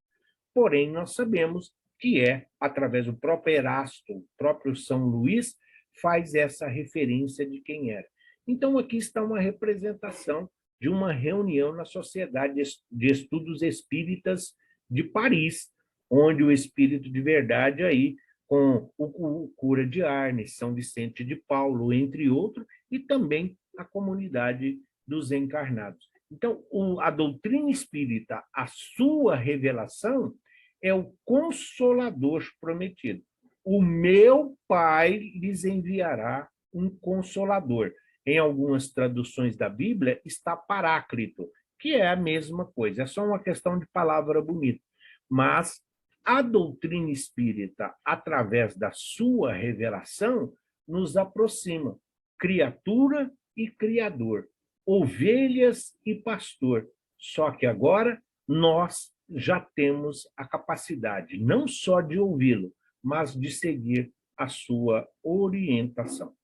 Porém, nós sabemos que através do próprio Erasto, o próprio São Luís, faz essa referência de quem era. Então, aqui está uma representação de uma reunião na Sociedade de Estudos Espíritas de Paris, onde o espírito de verdade aí, com o cura de Arnes, São Vicente de Paulo, entre outros, e também a comunidade dos encarnados. Então, a doutrina espírita, a sua revelação, é o Consolador prometido. O meu Pai lhes enviará um Consolador. Em algumas traduções da Bíblia está Paráclito, que é a mesma coisa, é só uma questão de palavra bonita. Mas a doutrina espírita, através da sua revelação, nos aproxima. Criatura e Criador, ovelhas e pastor. Só que agora nós já temos a capacidade não só de ouvi-lo, mas de seguir a sua orientação.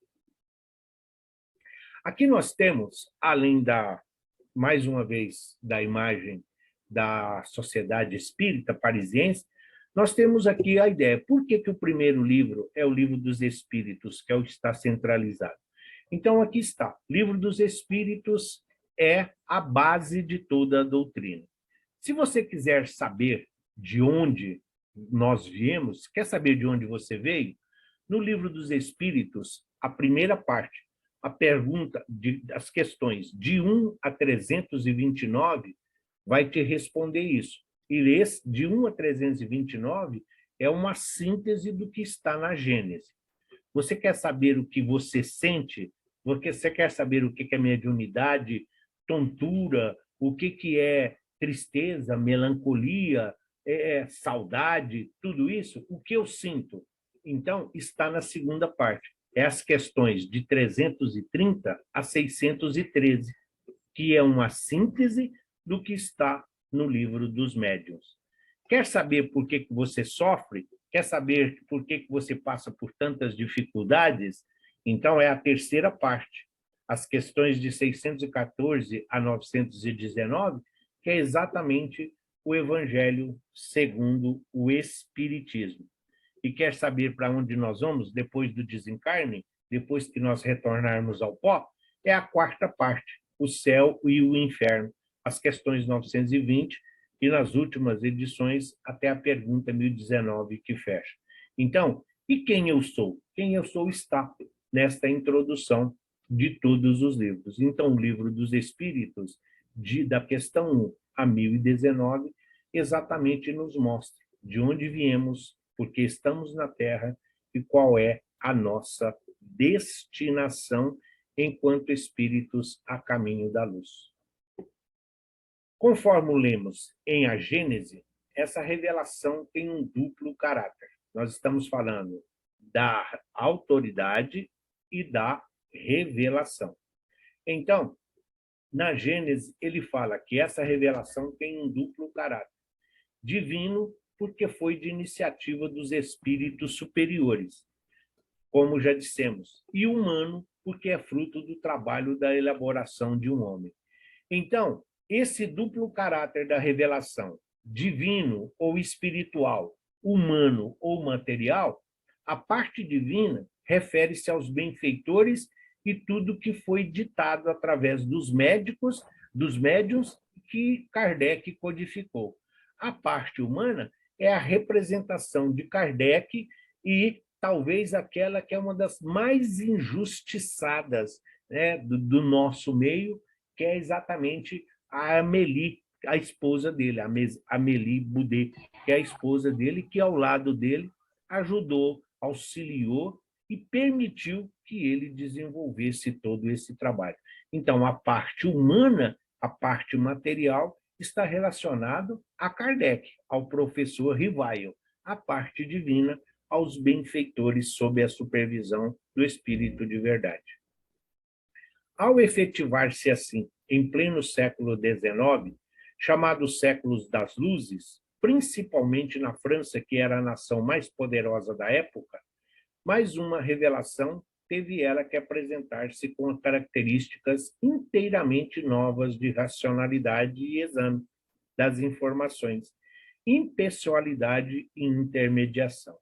Aqui nós temos, além mais uma vez, da imagem da Sociedade Espírita Parisiense, nós temos aqui a ideia. Por que o primeiro livro é o Livro dos Espíritos, que é o que está centralizado? Então, aqui está. Livro dos Espíritos é a base de toda a doutrina. Se você quiser saber de onde nós viemos, quer saber de onde você veio? No Livro dos Espíritos, a primeira parte, a pergunta, as questões de 1 a 329, vai te responder isso. E esse, de 1 a 329, é uma síntese do que está na Gênese. Você quer saber o que você sente? Você quer saber o que é mediunidade, tontura, o que é tristeza, melancolia, saudade, tudo isso? O que eu sinto? Então, está na segunda parte. É as questões de 330 a 613, que é uma síntese do que está no livro dos médiuns. Quer saber por que você sofre? Quer saber por que você passa por tantas dificuldades? Então, é a terceira parte, as questões de 614 a 919, que é exatamente o Evangelho segundo o Espiritismo. E quer saber para onde nós vamos depois do desencarne, depois que nós retornarmos ao pó? É a quarta parte, o céu e o inferno, as questões 920 e nas últimas edições até a pergunta 1019 que fecha. Então, e quem eu sou? Quem eu sou está nesta introdução de todos os livros. Então, o Livro dos Espíritos, da questão 1 a 1019, exatamente nos mostra de onde viemos, porque estamos na Terra e qual é a nossa destinação enquanto espíritos a caminho da luz. Conforme lemos em A Gênese, essa revelação tem um duplo caráter. Nós estamos falando da autoridade e da revelação. Então, na Gênese, ele fala que essa revelação tem um duplo caráter. Divino, porque foi de iniciativa dos espíritos superiores, como já dissemos, e humano, porque é fruto do trabalho da elaboração de um homem. Então, esse duplo caráter da revelação, divino ou espiritual, humano ou material, a parte divina refere-se aos benfeitores e tudo que foi ditado através dos médiuns que Kardec codificou. A parte humana é a representação de Kardec e talvez aquela que é uma das mais injustiçadas, né, do nosso meio, que é exatamente a Amélie, a esposa dele, a Amélie Boudet, que é a esposa dele, que ao lado dele ajudou, auxiliou e permitiu que ele desenvolvesse todo esse trabalho. Então, a parte humana, a parte material, está relacionado a Kardec, ao professor Rivail, a parte divina aos benfeitores sob a supervisão do Espírito de Verdade. Ao efetivar-se assim, em pleno século XIX, chamados séculos das luzes, principalmente na França, que era a nação mais poderosa da época, mais uma revelação teve ela que apresentar-se com características inteiramente novas de racionalidade e exame das informações, impessoalidade e intermediação.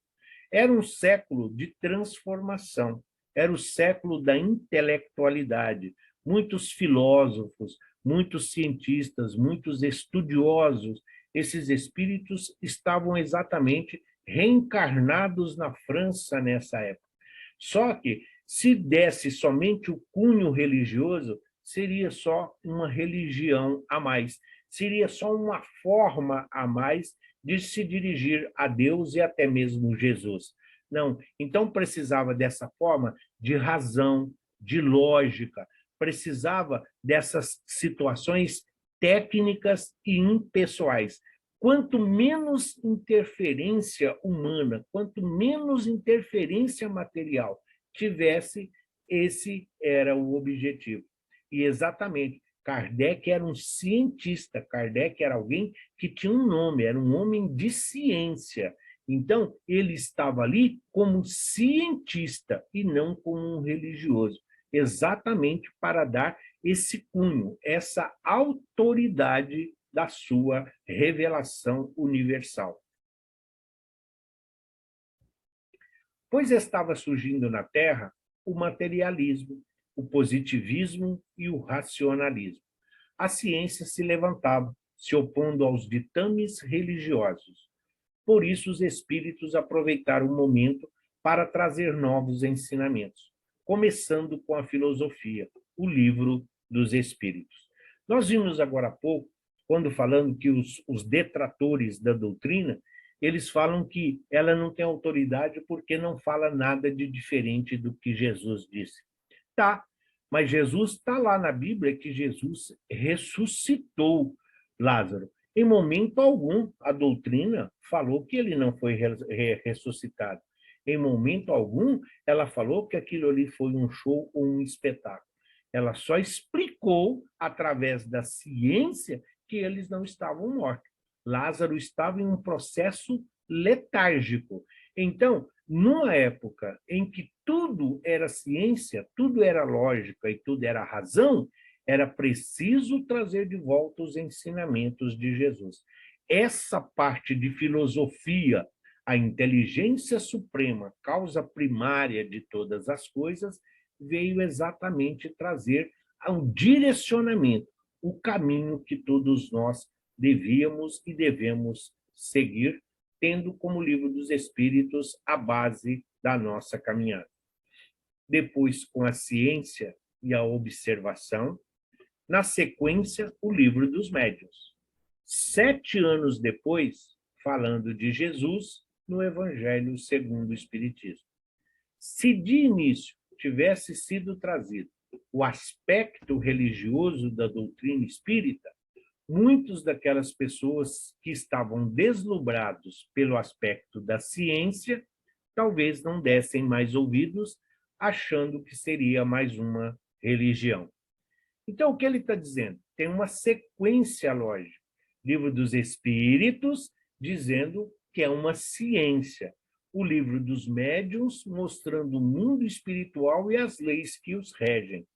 Era um século de transformação, era o século da intelectualidade. Muitos filósofos, muitos cientistas, muitos estudiosos, esses espíritos estavam exatamente reencarnados na França nessa época. Só que, se desse somente o cunho religioso, seria só uma religião a mais, seria só uma forma a mais de se dirigir a Deus e até mesmo Jesus. Não, então precisava dessa forma de razão, de lógica, precisava dessas situações técnicas e impessoais. Quanto menos interferência humana, quanto menos interferência material tivesse, esse era o objetivo. E exatamente, Kardec era um cientista, Kardec era alguém que tinha um nome, era um homem de ciência. Então, ele estava ali como cientista e não como um religioso, exatamente para dar esse cunho, essa autoridade da sua revelação universal. Pois estava surgindo na Terra o materialismo, o positivismo e o racionalismo. A ciência se levantava, se opondo aos ditames religiosos. Por isso, os espíritos aproveitaram o momento para trazer novos ensinamentos, começando com a filosofia, o livro dos espíritos. Nós vimos agora há pouco, quando falando que os detratores da doutrina, eles falam que ela não tem autoridade porque não fala nada de diferente do que Jesus disse. Tá, mas Jesus está lá na Bíblia que Jesus ressuscitou Lázaro. Em momento algum, a doutrina falou que ele não foi ressuscitado. Em momento algum, ela falou que aquilo ali foi um show ou um espetáculo. Ela só explicou, através da ciência, que eles não estavam mortos. Lázaro estava em um processo letárgico. Então, numa época em que tudo era ciência, tudo era lógica e tudo era razão, era preciso trazer de volta os ensinamentos de Jesus. Essa parte de filosofia, a inteligência suprema, causa primária de todas as coisas, veio exatamente trazer um direcionamento, o caminho que todos nós devíamos e devemos seguir, tendo como livro dos Espíritos a base da nossa caminhada. Depois, com a ciência e a observação, na sequência, o livro dos médiuns. 7 anos depois, falando de Jesus no Evangelho segundo o Espiritismo. Se de início tivesse sido trazido o aspecto religioso da doutrina espírita, muitos daquelas pessoas que estavam deslumbrados pelo aspecto da ciência, talvez não dessem mais ouvidos, achando que seria mais uma religião. Então, o que ele está dizendo? Tem uma sequência lógica. Livro dos Espíritos, dizendo que é uma ciência. O livro dos médiuns, mostrando o mundo espiritual e as leis que os regem.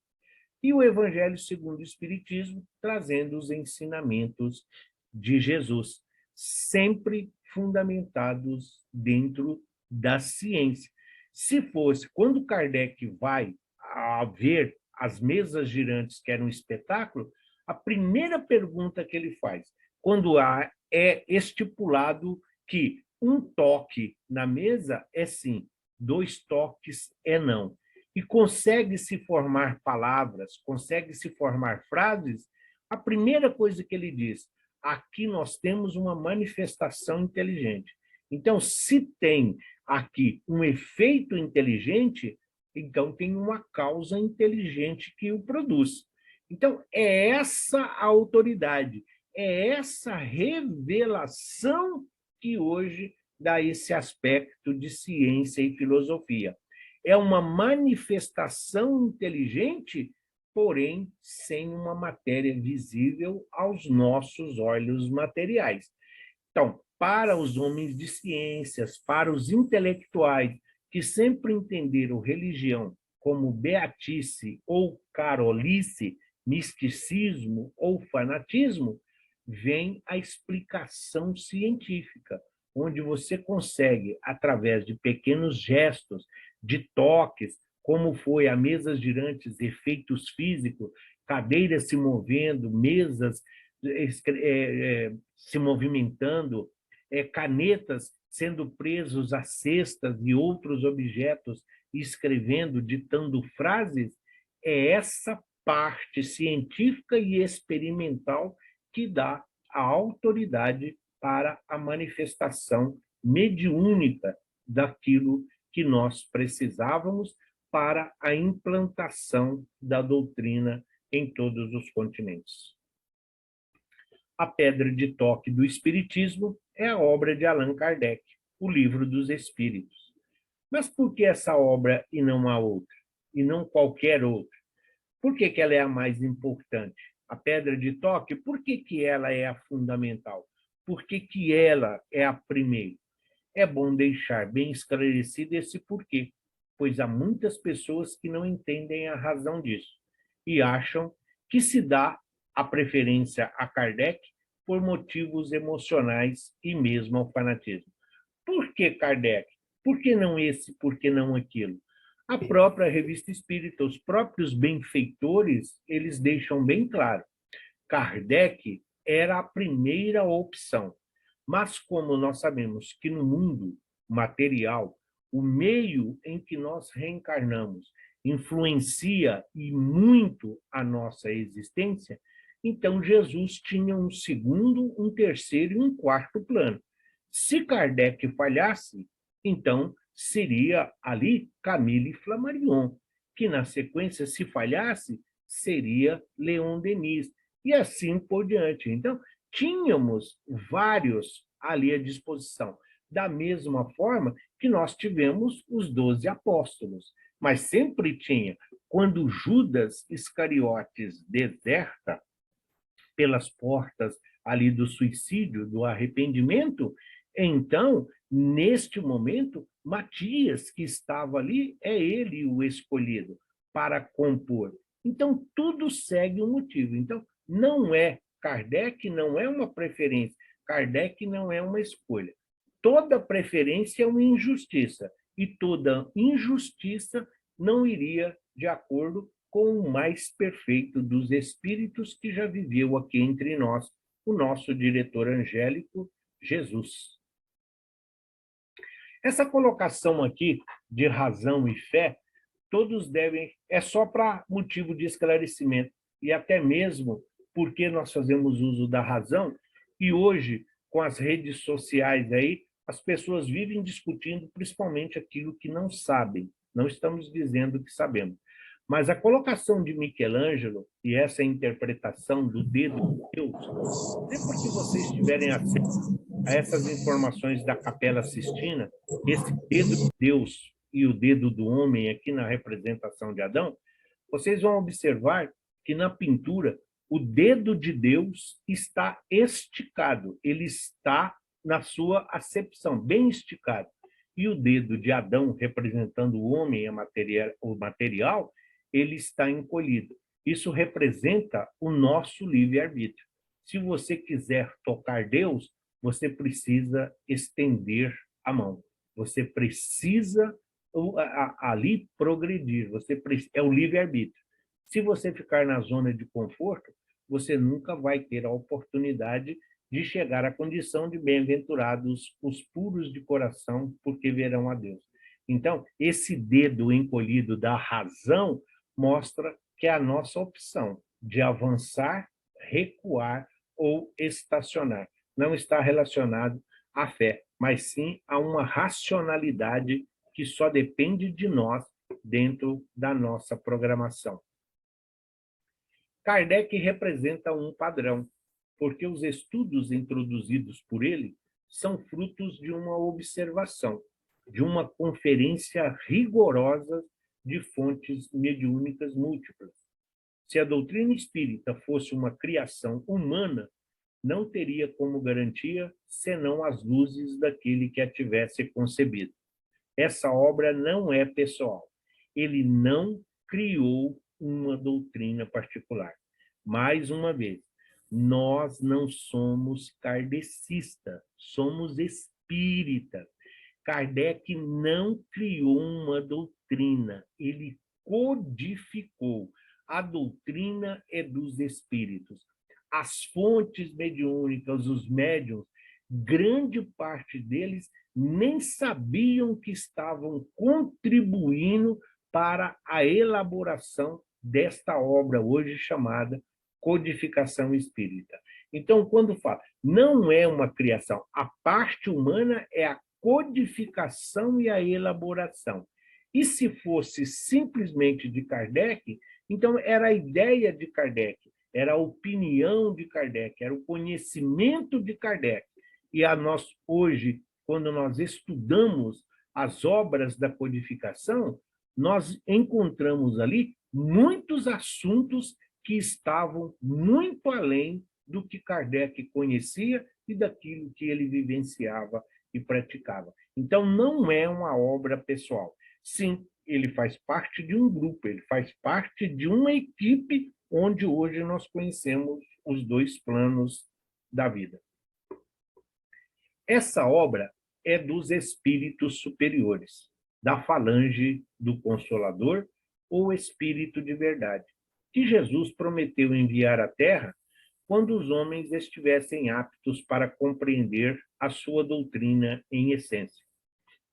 E o Evangelho segundo o Espiritismo, trazendo os ensinamentos de Jesus, sempre fundamentados dentro da ciência. Se fosse, quando Kardec vai a ver as mesas girantes, que era um espetáculo, a primeira pergunta que ele faz, quando é estipulado que um toque na mesa é sim, 2 toques é não. E consegue se formar palavras, consegue se formar frases, a primeira coisa que ele diz, aqui nós temos uma manifestação inteligente. Então, se tem aqui um efeito inteligente, então tem uma causa inteligente que o produz. Então, é essa a autoridade, é essa revelação que hoje dá esse aspecto de ciência e filosofia. É uma manifestação inteligente, porém sem uma matéria visível aos nossos olhos materiais. Então, para os homens de ciências, para os intelectuais que sempre entenderam religião como beatice ou carolice, misticismo ou fanatismo, vem a explicação científica, onde você consegue, através de pequenos gestos, de toques, como foi a mesas girantes, efeitos físicos, cadeiras se movendo, mesas se movimentando, canetas sendo presos a cestas e outros objetos, escrevendo, ditando frases, é essa parte científica e experimental que dá a autoridade para a manifestação mediúnica daquilo que nós precisávamos para a implantação da doutrina em todos os continentes. A pedra de toque do Espiritismo é a obra de Allan Kardec, o Livro dos Espíritos. Mas por que essa obra e não a outra? E não qualquer outra? Por que ela é a mais importante? A pedra de toque, por que ela é a fundamental? Por que ela é a primeira? É bom deixar bem esclarecido esse porquê, pois há muitas pessoas que não entendem a razão disso e acham que se dá a preferência a Kardec por motivos emocionais e mesmo ao fanatismo. Por que Kardec? Por que não esse? Por que não aquilo? A própria Revista Espírita, os próprios benfeitores, eles deixam bem claro, Kardec era a primeira opção. Mas como nós sabemos que no mundo material, o meio em que nós reencarnamos influencia e muito a nossa existência, então Jesus tinha um segundo, um terceiro e um quarto plano. Se Kardec falhasse, então seria ali Camille Flammarion, que na sequência, se falhasse, seria Leon Denis, e assim por diante. Então, tínhamos vários ali à disposição, da mesma forma que nós tivemos os 12 apóstolos, mas sempre tinha. Quando Judas Iscariotes deserta pelas portas ali do suicídio, do arrependimento, então, neste momento, Matias, que estava ali, é ele o escolhido para compor. Então, tudo segue um motivo. Então, não é Kardec, não é uma preferência. Kardec não é uma escolha. Toda preferência é uma injustiça, e toda injustiça não iria de acordo com o mais perfeito dos espíritos que já viveu aqui entre nós, o nosso diretor angélico, Jesus. Essa colocação aqui de razão e fé, todos devem, é só para motivo de esclarecimento, e até mesmo porque nós fazemos uso da razão, e hoje, com as redes sociais aí, as pessoas vivem discutindo principalmente aquilo que não sabem. Não estamos dizendo que sabemos. Mas a colocação de Michelangelo e essa interpretação do dedo de Deus, sempre que vocês tiverem acesso a essas informações da Capela Sistina, esse dedo de Deus e o dedo do homem aqui na representação de Adão, vocês vão observar que na pintura o dedo de Deus está esticado, ele está na sua acepção, bem esticado. E o dedo de Adão, representando o homem, o material, ele está encolhido. Isso representa o nosso livre-arbítrio. Se você quiser tocar Deus, você precisa estender a mão. Você precisa ali progredir. É o livre-arbítrio. Se você ficar na zona de conforto, você nunca vai ter a oportunidade de chegar à condição de bem-aventurados os puros de coração, porque verão a Deus. Então, esse dedo encolhido da razão mostra que é a nossa opção de avançar, recuar ou estacionar. Não está relacionado à fé, mas sim a uma racionalidade que só depende de nós dentro da nossa programação. Kardec representa um padrão, porque os estudos introduzidos por ele são frutos de uma observação, de uma conferência rigorosa de fontes mediúnicas múltiplas. Se a doutrina espírita fosse uma criação humana, não teria como garantia senão as luzes daquele que a tivesse concebido. Essa obra não é pessoal. Ele não criou uma doutrina particular. Mais uma vez, nós não somos kardecistas, somos espíritas. Kardec não criou uma doutrina, ele codificou. A doutrina é dos espíritos. As fontes mediúnicas, os médiuns, grande parte deles nem sabiam que estavam contribuindo para a elaboração desta obra hoje chamada Codificação Espírita. Então, quando fala, não é uma criação, a parte humana é a codificação e a elaboração. E se fosse simplesmente de Kardec, então era a ideia de Kardec, era a opinião de Kardec, era o conhecimento de Kardec. E a nós, hoje, quando nós estudamos as obras da codificação, nós encontramos ali muitos assuntos que estavam muito além do que Kardec conhecia e daquilo que ele vivenciava e praticava. Então, não é uma obra pessoal. Sim, ele faz parte de um grupo, ele faz parte de uma equipe onde hoje nós conhecemos os dois planos da vida. Essa obra é dos espíritos superiores. da falange do Consolador, ou Espírito de verdade, que Jesus prometeu enviar à Terra quando os homens estivessem aptos para compreender a sua doutrina em essência.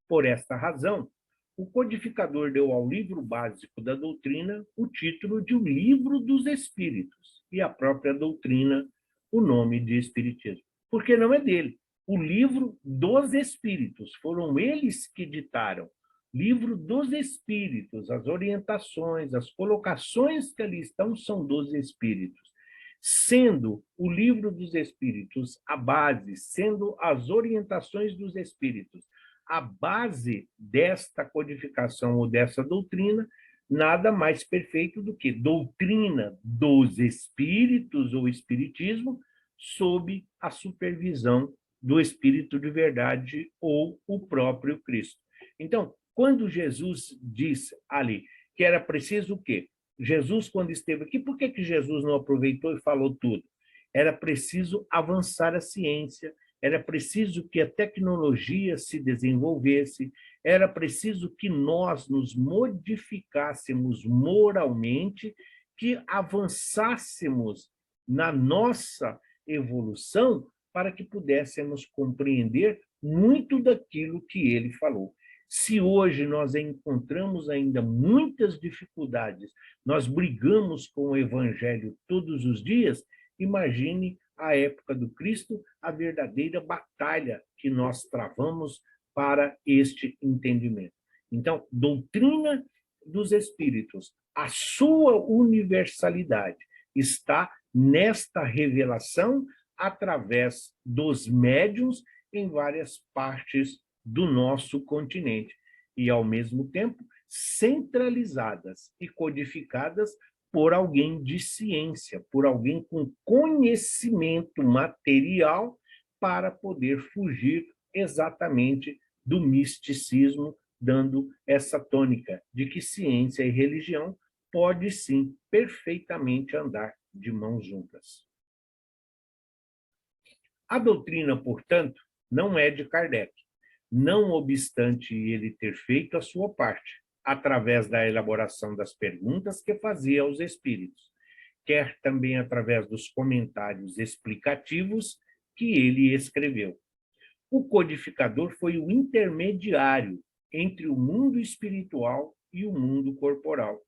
Por esta razão, o codificador deu ao livro básico da doutrina o título de O Livro dos Espíritos e a própria doutrina o nome de Espiritismo, porque não é dele. O Livro dos Espíritos, foram eles que ditaram. Livro dos Espíritos, as orientações, as colocações que ali estão são dos Espíritos. Sendo o Livro dos Espíritos a base, sendo as orientações dos Espíritos a base desta codificação ou dessa doutrina, nada mais perfeito do que doutrina dos espíritos ou espiritismo sob a supervisão do Espírito de verdade ou o próprio Cristo. Então, quando Jesus disse ali que era preciso o quê? Jesus, quando esteve aqui, por que Jesus não aproveitou e falou tudo? Era preciso avançar a ciência, era preciso que a tecnologia se desenvolvesse, era preciso que nós nos modificássemos moralmente, que avançássemos na nossa evolução para que pudéssemos compreender muito daquilo que ele falou. Se hoje nós encontramos ainda muitas dificuldades, nós brigamos com o evangelho todos os dias, imagine a época do Cristo, a verdadeira batalha que nós travamos para este entendimento. Então, doutrina dos espíritos, a sua universalidade está nesta revelação através dos médiuns em várias partes do nosso continente e, ao mesmo tempo, centralizadas e codificadas por alguém de ciência, por alguém com conhecimento material para poder fugir exatamente do misticismo, dando essa tônica de que ciência e religião pode sim perfeitamente andar de mãos juntas. A doutrina, portanto, não é de Kardec, não obstante ele ter feito a sua parte, através da elaboração das perguntas que fazia aos espíritos, quer também através dos comentários explicativos que ele escreveu. O codificador foi o intermediário entre o mundo espiritual e o mundo corporal,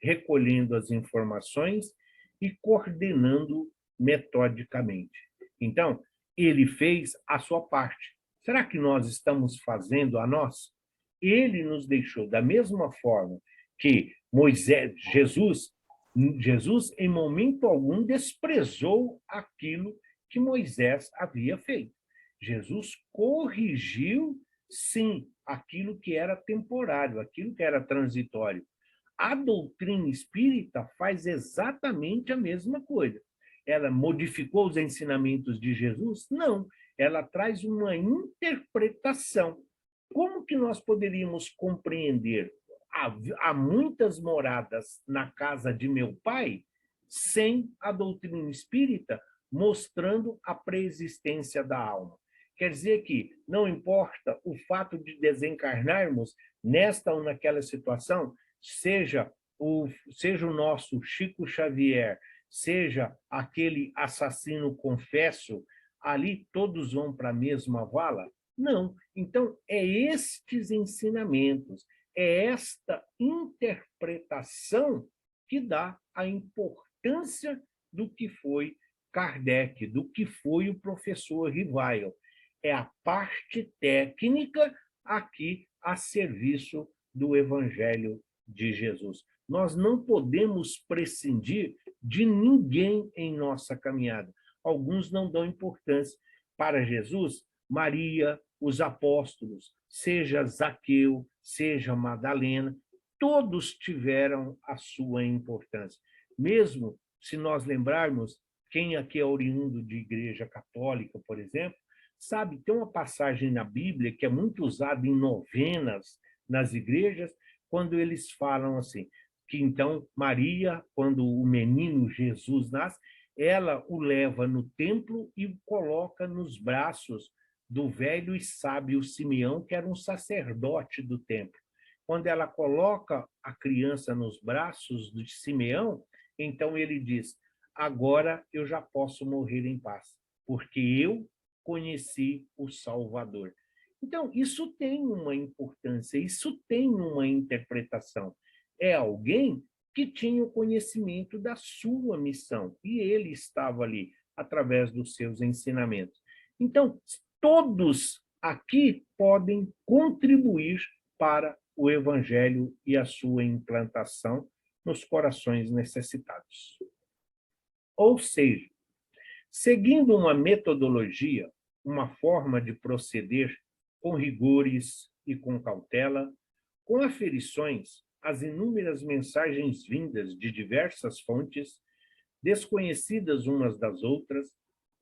recolhendo as informações e coordenando metodicamente. Então, ele fez a sua parte. Será que nós estamos fazendo a nós? Ele nos deixou da mesma forma que Jesus, em momento algum, desprezou aquilo que Moisés havia feito. Jesus corrigiu, sim, aquilo que era temporário, aquilo que era transitório. A doutrina espírita faz exatamente a mesma coisa. Ela modificou os ensinamentos de Jesus? Não. Ela traz uma interpretação. Como que nós poderíamos compreender há muitas moradas na casa de meu pai sem a doutrina espírita mostrando a preexistência da alma? Quer dizer que não importa o fato de desencarnarmos nesta ou naquela situação, seja o nosso Chico Xavier, seja aquele assassino confesso, ali todos vão para a mesma vala? Não. Então, é estes ensinamentos, é esta interpretação que dá a importância do que foi Kardec, do que foi o professor Rivail. É a parte técnica aqui a serviço do Evangelho de Jesus. Nós não podemos prescindir de ninguém em nossa caminhada. Alguns não dão importância. Para Jesus, Maria, os apóstolos, seja Zaqueu, seja Madalena, todos tiveram a sua importância. Mesmo se nós lembrarmos, quem aqui é oriundo de igreja católica, por exemplo, sabe, tem uma passagem na Bíblia que é muito usada em novenas nas igrejas, quando eles falam assim, que então Maria, quando o menino Jesus nasce, ela o leva no templo e o coloca nos braços do velho e sábio Simeão, que era um sacerdote do templo. quando ela coloca a criança nos braços de Simeão, então ele diz: agora eu já posso morrer em paz, porque eu conheci o Salvador. Então, isso tem uma importância, isso tem uma interpretação. É alguém que tinha o conhecimento da sua missão, e ele estava ali, através dos seus ensinamentos. Então, todos aqui podem contribuir para o Evangelho e a sua implantação nos corações necessitados. Ou seja, seguindo uma metodologia, uma forma de proceder com rigores e com cautela, com aferições às inúmeras mensagens vindas de diversas fontes, desconhecidas umas das outras,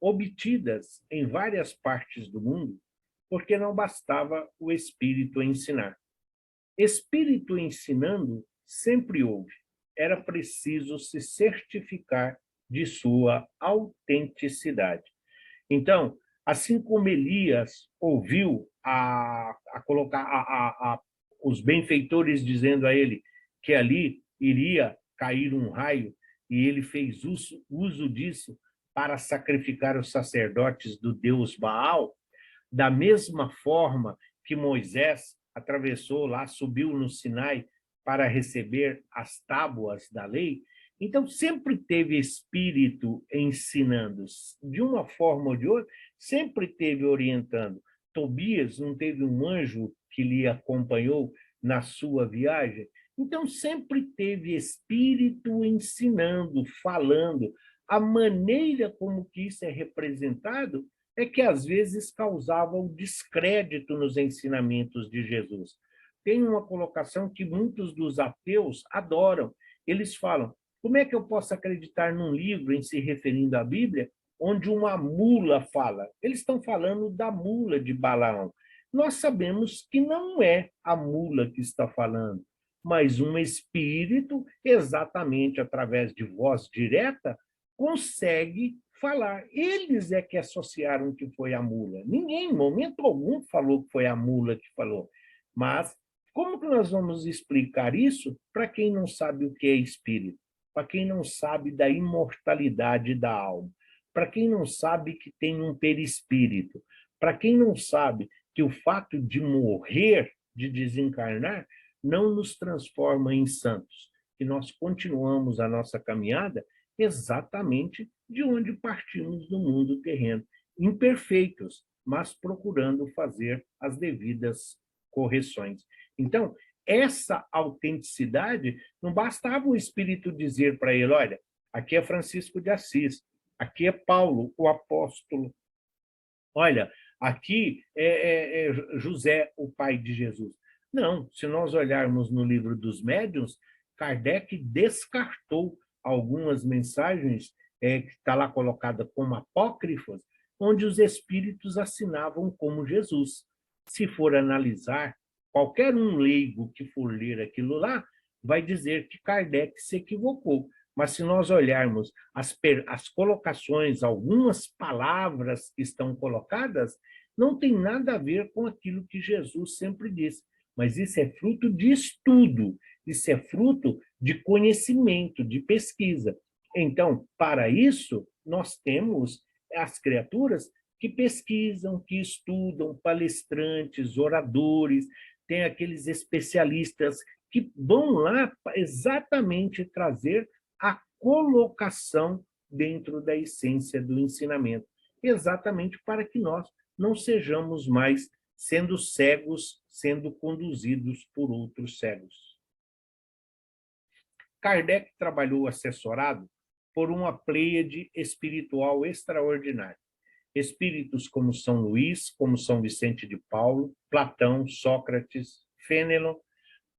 obtidas em várias partes do mundo, porque não bastava o Espírito ensinar. Espírito ensinando sempre houve. Era preciso se certificar de sua autenticidade. Então, assim como Elias ouviu os benfeitores dizendo a ele que ali iria cair um raio, e ele fez uso disso para sacrificar os sacerdotes do deus Baal, da mesma forma que Moisés atravessou lá, subiu no Sinai para receber as tábuas da lei, então sempre teve espírito ensinando, de uma forma ou de outra, sempre teve orientando. Tobias não teve um anjo que lhe acompanhou na sua viagem? Então sempre teve espírito ensinando, falando. A maneira como que isso é representado é que às vezes causava o descrédito nos ensinamentos de Jesus. Tem uma colocação que muitos dos ateus adoram. Eles falam: como é que eu posso acreditar num livro, em se referindo à Bíblia, onde uma mula fala? Eles estão falando da mula de Balaão. Nós sabemos que não é a mula que está falando, mas um espírito, exatamente através de voz direta, consegue falar. Eles é que associaram que foi a mula. Ninguém, em momento algum, falou que foi a mula que falou. Mas como que nós vamos explicar isso para quem não sabe o que é espírito? Para quem não sabe da imortalidade da alma? Para quem não sabe que tem um perispírito? Para quem não sabe que o fato de morrer, de desencarnar, não nos transforma em santos, que nós continuamos a nossa caminhada exatamente de onde partimos do mundo terreno, imperfeitos, mas procurando fazer as devidas correções. Então, essa autenticidade, não bastava o Espírito dizer para ele: olha, aqui é Francisco de Assis, aqui é Paulo, o apóstolo, olha, aqui é José, o pai de Jesus. Não, se nós olharmos no livro dos médiuns, Kardec descartou algumas mensagens que está lá colocada como apócrifas, onde os espíritos assinavam como Jesus. Se for analisar, qualquer um leigo que for ler aquilo lá vai dizer que Kardec se equivocou. Mas se nós olharmos as colocações, algumas palavras que estão colocadas, não tem nada a ver com aquilo que Jesus sempre disse. Mas isso é fruto de estudo, isso é fruto de conhecimento, de pesquisa. Então, para isso, nós temos as criaturas que pesquisam, que estudam, palestrantes, oradores, tem aqueles especialistas que vão lá exatamente trazer a colocação dentro da essência do ensinamento, exatamente para que nós não sejamos mais sendo cegos, sendo conduzidos por outros cegos. Kardec trabalhou assessorado por uma pleiade espiritual extraordinária. Espíritos como São Luís, como São Vicente de Paulo, Platão, Sócrates, Fênelon,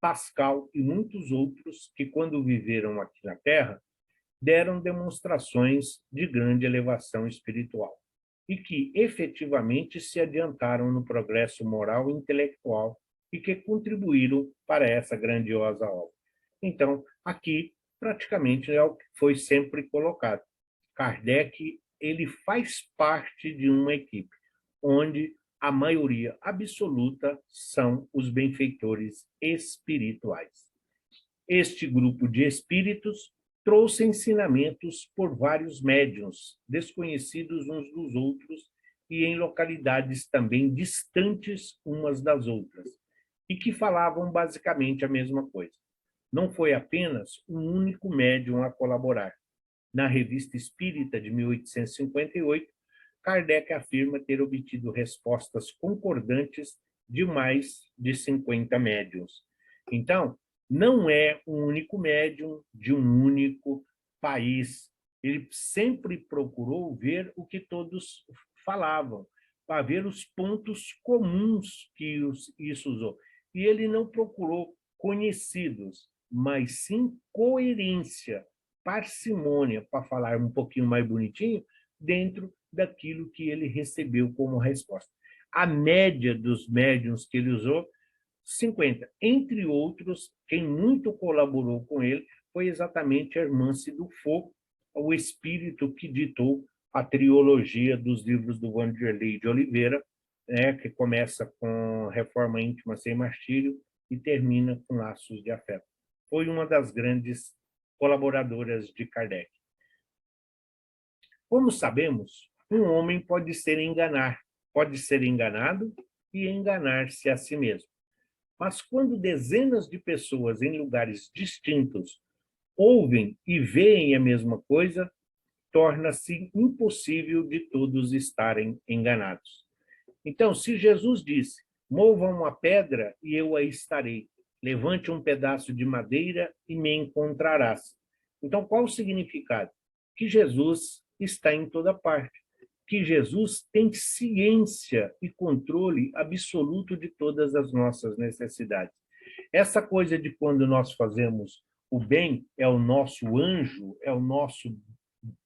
Pascal e muitos outros que, quando viveram aqui na Terra, deram demonstrações de grande elevação espiritual e que efetivamente se adiantaram no progresso moral e intelectual e que contribuíram para essa grandiosa obra. Então, aqui praticamente é o que foi sempre colocado. Kardec, ele faz parte de uma equipe onde a maioria absoluta são os benfeitores espirituais. Este grupo de espíritos trouxe ensinamentos por vários médiuns, desconhecidos uns dos outros e em localidades também distantes umas das outras, e que falavam basicamente a mesma coisa. Não foi apenas um único médium a colaborar. Na Revista Espírita de 1858, Kardec afirma ter obtido respostas concordantes de mais de 50 médiuns. Então, não é um único médium de um único país. Ele sempre procurou ver o que todos falavam, para ver os pontos comuns que isso usou. E ele não procurou conhecidos, mas sim coerência, parcimônia, para falar um pouquinho mais bonitinho, dentro daquilo que ele recebeu como resposta. A média dos médiuns que ele usou, 50. Entre outros, quem muito colaborou com ele foi exatamente Hermance Dufour, o espírito que ditou a trilogia dos livros do Vanderlei de Oliveira, que começa com Reforma Íntima sem Martírio e termina com Laços de Afeto. Foi uma das grandes colaboradoras de Kardec. Como sabemos, um homem pode ser enganado e enganar-se a si mesmo. Mas quando dezenas de pessoas em lugares distintos ouvem e veem a mesma coisa, torna-se impossível de todos estarem enganados. Então, se Jesus disse, mova uma pedra e eu aí estarei, levante um pedaço de madeira e me encontrarás. Então, qual o significado? Que Jesus está em toda parte, que Jesus tem ciência e controle absoluto de todas as nossas necessidades. Essa coisa de quando nós fazemos o bem, é o nosso anjo, é o nosso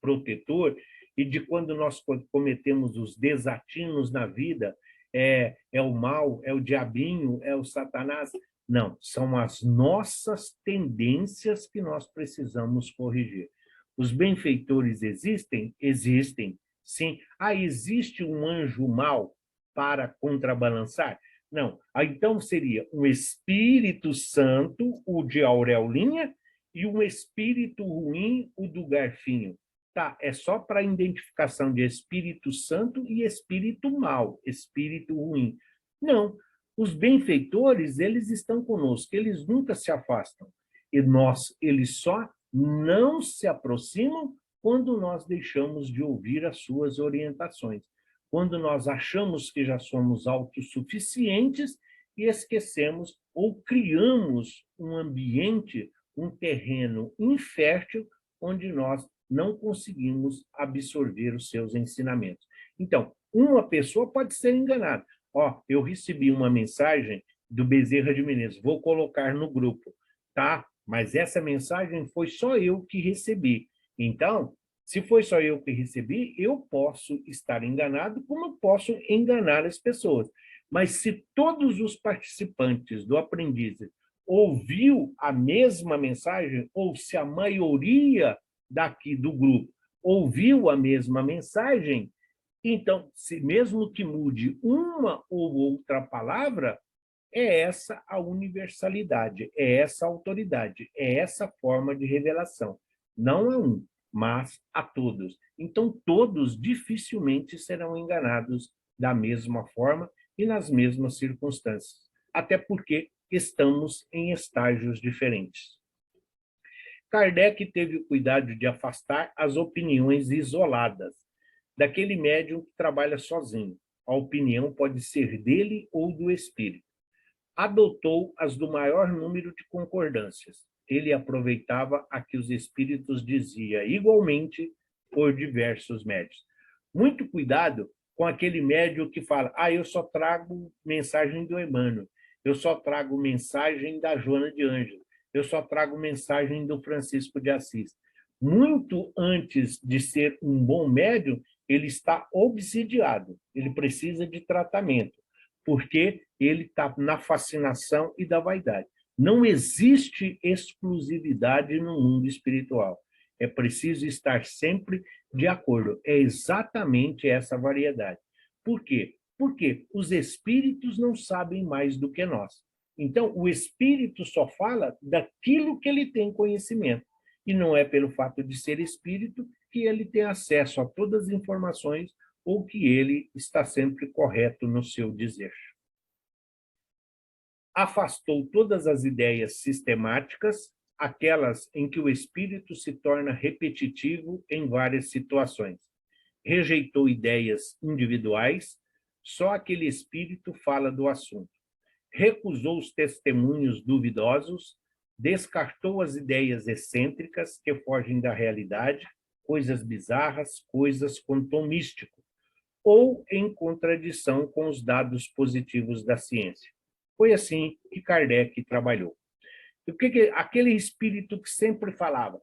protetor, e de quando nós cometemos os desatinos na vida, é o mal, é o diabinho, é o Satanás. Não, são as nossas tendências que nós precisamos corrigir. Os benfeitores existem? Existem, sim. Existe um anjo mau para contrabalançar? Não. Então seria um Espírito Santo, o de Aureolinha, e um espírito ruim, o do Garfinho. Tá, é só para identificação de Espírito Santo e Espírito mau, Espírito ruim. Não. Os benfeitores, eles estão conosco, eles nunca se afastam. E eles só não se aproximam quando nós deixamos de ouvir as suas orientações, quando nós achamos que já somos autossuficientes e esquecemos ou criamos um ambiente, um terreno infértil onde nós não conseguimos absorver os seus ensinamentos. Então, uma pessoa pode ser enganada. Eu recebi uma mensagem do Bezerra de Menezes, vou colocar no grupo, tá? Mas essa mensagem foi só eu que recebi. Então, se foi só eu que recebi, eu posso estar enganado, como eu posso enganar as pessoas. Mas se todos os participantes do aprendiz ouviu a mesma mensagem, ou se a maioria daqui do grupo ouviu a mesma mensagem, então, se mesmo que mude uma ou outra palavra, é essa a universalidade, é essa a autoridade, é essa forma de revelação. Não a um, mas a todos. Então, todos dificilmente serão enganados da mesma forma e nas mesmas circunstâncias, até porque estamos em estágios diferentes. Kardec teve o cuidado de afastar as opiniões isoladas daquele médium que trabalha sozinho. A opinião pode ser dele ou do espírito. Adotou as do maior número de concordâncias. Ele aproveitava a que os espíritos diziam igualmente por diversos médios. Muito cuidado com aquele médium que fala, eu só trago mensagem do Emmanuel, eu só trago mensagem da Joana de Ângelo, eu só trago mensagem do Francisco de Assis. Muito antes de ser um bom médium, ele está obsidiado, ele precisa de tratamento, porque ele está na fascinação e da vaidade. Não existe exclusividade no mundo espiritual. É preciso estar sempre de acordo. É exatamente essa variedade. Por quê? Por quê? Os espíritos não sabem mais do que nós. Então, o espírito só fala daquilo que ele tem conhecimento. E não é pelo fato de ser espírito que ele tem acesso a todas as informações ou que ele está sempre correto no seu dizer. Afastou todas as ideias sistemáticas, aquelas em que o espírito se torna repetitivo em várias situações. Rejeitou ideias individuais, só aquele espírito fala do assunto. Recusou os testemunhos duvidosos, descartou as ideias excêntricas que fogem da realidade, coisas bizarras, coisas com tom místico, ou em contradição com os dados positivos da ciência. Foi assim que Kardec trabalhou. O que aquele espírito que sempre falava: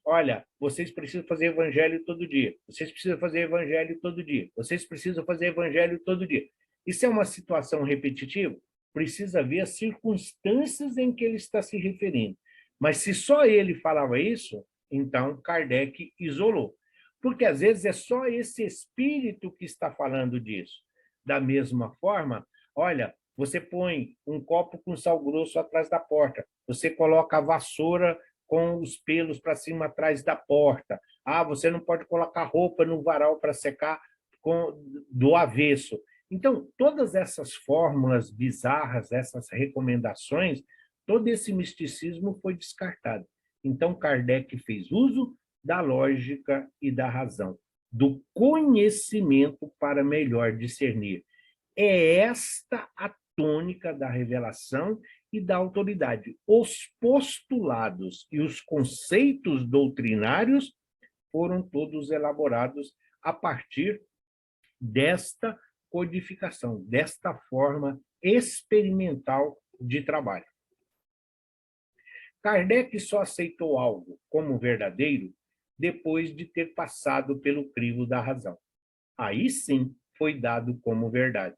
olha, vocês precisam fazer evangelho todo dia, vocês precisam fazer evangelho todo dia, vocês precisam fazer evangelho todo dia. Isso é uma situação repetitiva? Precisa ver as circunstâncias em que ele está se referindo. Mas se só ele falava isso, então Kardec isolou. Porque às vezes é só esse espírito que está falando disso. Da mesma forma, olha, você põe um copo com sal grosso atrás da porta, você coloca a vassoura com os pelos para cima atrás da porta. Você não pode colocar roupa no varal para secar do avesso. Então, todas essas fórmulas bizarras, essas recomendações, todo esse misticismo foi descartado. Então, Kardec fez uso da lógica e da razão, do conhecimento para melhor discernir. É esta a tônica da revelação e da autoridade. Os postulados e os conceitos doutrinários foram todos elaborados a partir desta codificação, desta forma experimental de trabalho. Kardec só aceitou algo como verdadeiro depois de ter passado pelo crivo da razão. Aí sim foi dado como verdade.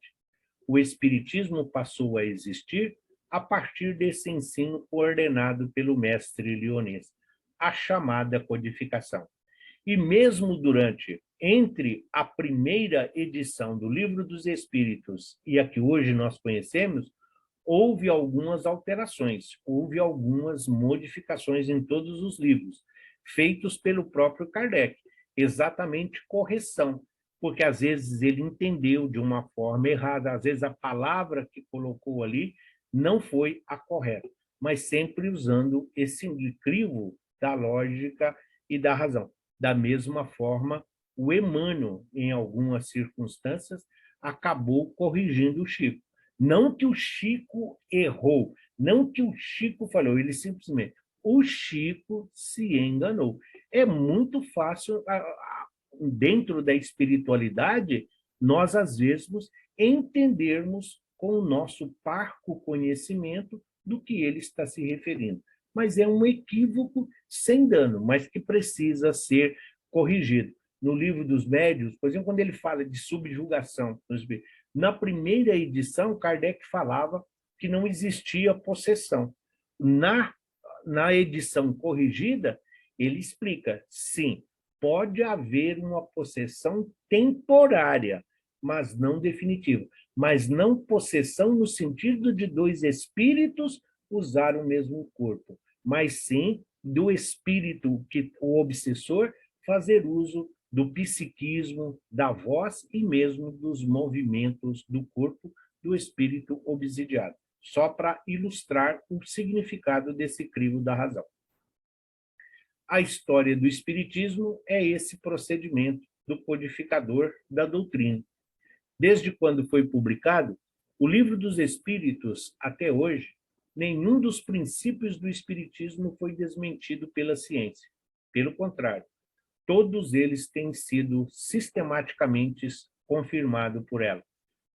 O Espiritismo passou a existir a partir desse ensino coordenado pelo mestre Lyonês, a chamada codificação. E mesmo entre a primeira edição do Livro dos Espíritos e a que hoje nós conhecemos, houve algumas alterações, houve algumas modificações em todos os livros, feitos pelo próprio Kardec, exatamente correção, porque às vezes ele entendeu de uma forma errada, às vezes a palavra que colocou ali não foi a correta, mas sempre usando esse crivo da lógica e da razão. Da mesma forma, o Emmanuel, em algumas circunstâncias, acabou corrigindo o Chico. Não que o Chico errou, não que o Chico falou, ele simplesmente, o Chico se enganou. É muito fácil, dentro da espiritualidade, nós, às vezes, entendermos com o nosso parco conhecimento do que ele está se referindo. Mas é um equívoco sem dano, mas que precisa ser corrigido. No Livro dos Médiuns, por exemplo, quando ele fala de subjugação, na primeira edição, Kardec falava que não existia possessão. Na edição corrigida, ele explica, sim, pode haver uma possessão temporária, mas não definitiva. Mas não possessão no sentido de dois espíritos usar o mesmo corpo, mas sim do espírito, o obsessor, fazer uso do psiquismo, da voz e mesmo dos movimentos do corpo do espírito obsidiado, só para ilustrar o significado desse crivo da razão. A história do espiritismo é esse procedimento do codificador da doutrina. Desde quando foi publicado, o Livro dos Espíritos, até hoje, nenhum dos princípios do espiritismo foi desmentido pela ciência. Pelo contrário, todos eles têm sido sistematicamente confirmados por ela.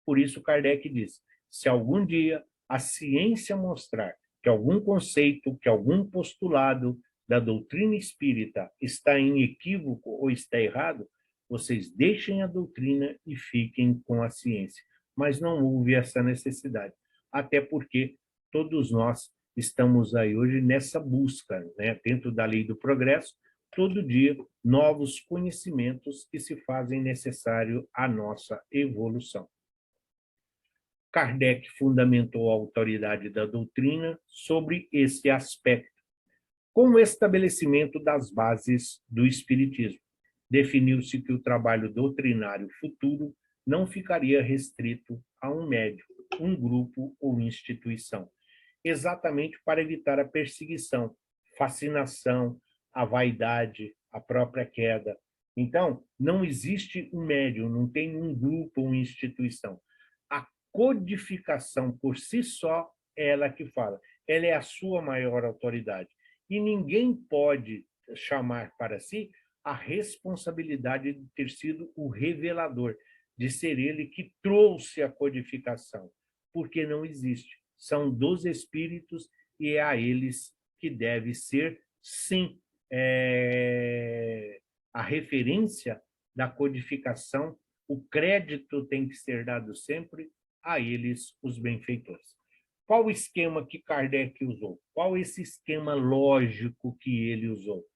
Por isso, Kardec diz, se algum dia a ciência mostrar que algum conceito, que algum postulado da doutrina espírita está em equívoco ou está errado, vocês deixem a doutrina e fiquem com a ciência. Mas não houve essa necessidade, até porque todos nós estamos aí hoje nessa busca, né? Dentro da lei do progresso, todo dia, novos conhecimentos que se fazem necessário à nossa evolução. Kardec fundamentou a autoridade da doutrina sobre esse aspecto, com o estabelecimento das bases do Espiritismo. Definiu-se que o trabalho doutrinário futuro não ficaria restrito a um médium, um grupo ou instituição, exatamente para evitar a perseguição, fascinação, a vaidade, a própria queda. Então, não existe um médium, não tem um grupo ou uma instituição. A codificação por si só é ela que fala. Ela é a sua maior autoridade. E ninguém pode chamar para si a responsabilidade de ter sido o revelador, de ser ele que trouxe a codificação, porque não existe. São dos espíritos e é a eles que deve ser, sim, a referência da codificação, o crédito tem que ser dado sempre a eles, os benfeitores. Qual o esquema que Kardec usou? Qual esse esquema lógico que ele usou?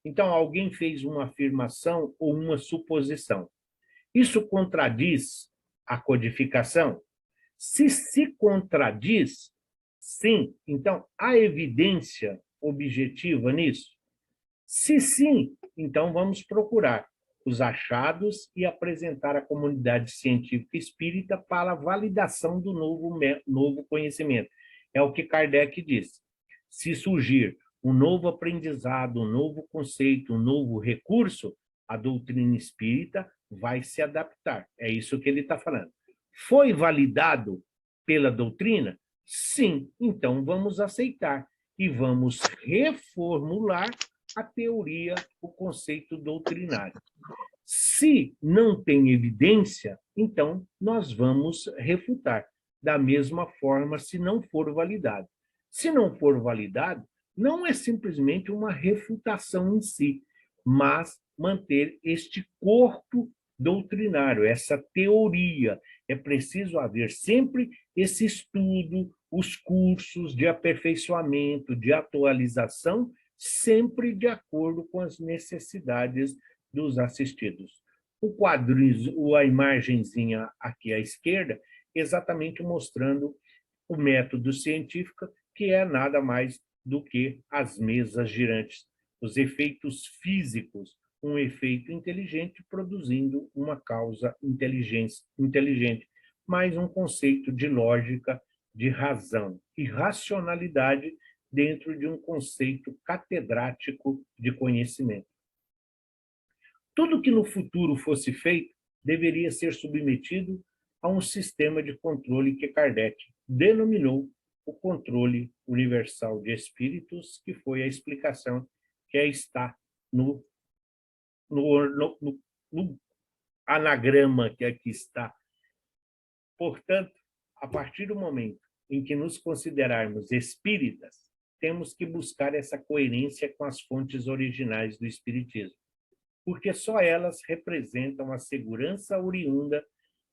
Então, alguém fez uma afirmação ou uma suposição. Isso contradiz a codificação? Se contradiz, sim, então há evidência objetiva nisso? Se sim, então vamos procurar os achados e apresentar à comunidade científica espírita para a validação do novo conhecimento. É o que Kardec diz. Se surgir um novo aprendizado, um novo conceito, um novo recurso, a doutrina espírita vai se adaptar. É isso que ele está falando. Foi validado pela doutrina? Sim, então vamos aceitar e vamos reformular a teoria, o conceito doutrinário. Se não tem evidência, então nós vamos refutar. Da mesma forma, se não for validado. Se não for validado, não é simplesmente uma refutação em si, mas manter este corpo doutrinário, essa teoria. É preciso haver sempre esse estudo, os cursos de aperfeiçoamento, de atualização, sempre de acordo com as necessidades dos assistidos. O quadrinho, a imagenzinha aqui à esquerda, exatamente mostrando o método científico, que é nada mais do que as mesas girantes, os efeitos físicos, um efeito inteligente produzindo uma causa inteligente, mais um conceito de lógica, de razão e racionalidade dentro de um conceito catedrático de conhecimento. Tudo que no futuro fosse feito deveria ser submetido a um sistema de controle que Kardec denominou o controle universal de espíritos, que foi a explicação que está no anagrama que aqui está. Portanto, a partir do momento em que nos considerarmos espíritas, temos que buscar essa coerência com as fontes originais do espiritismo, porque só elas representam a segurança oriunda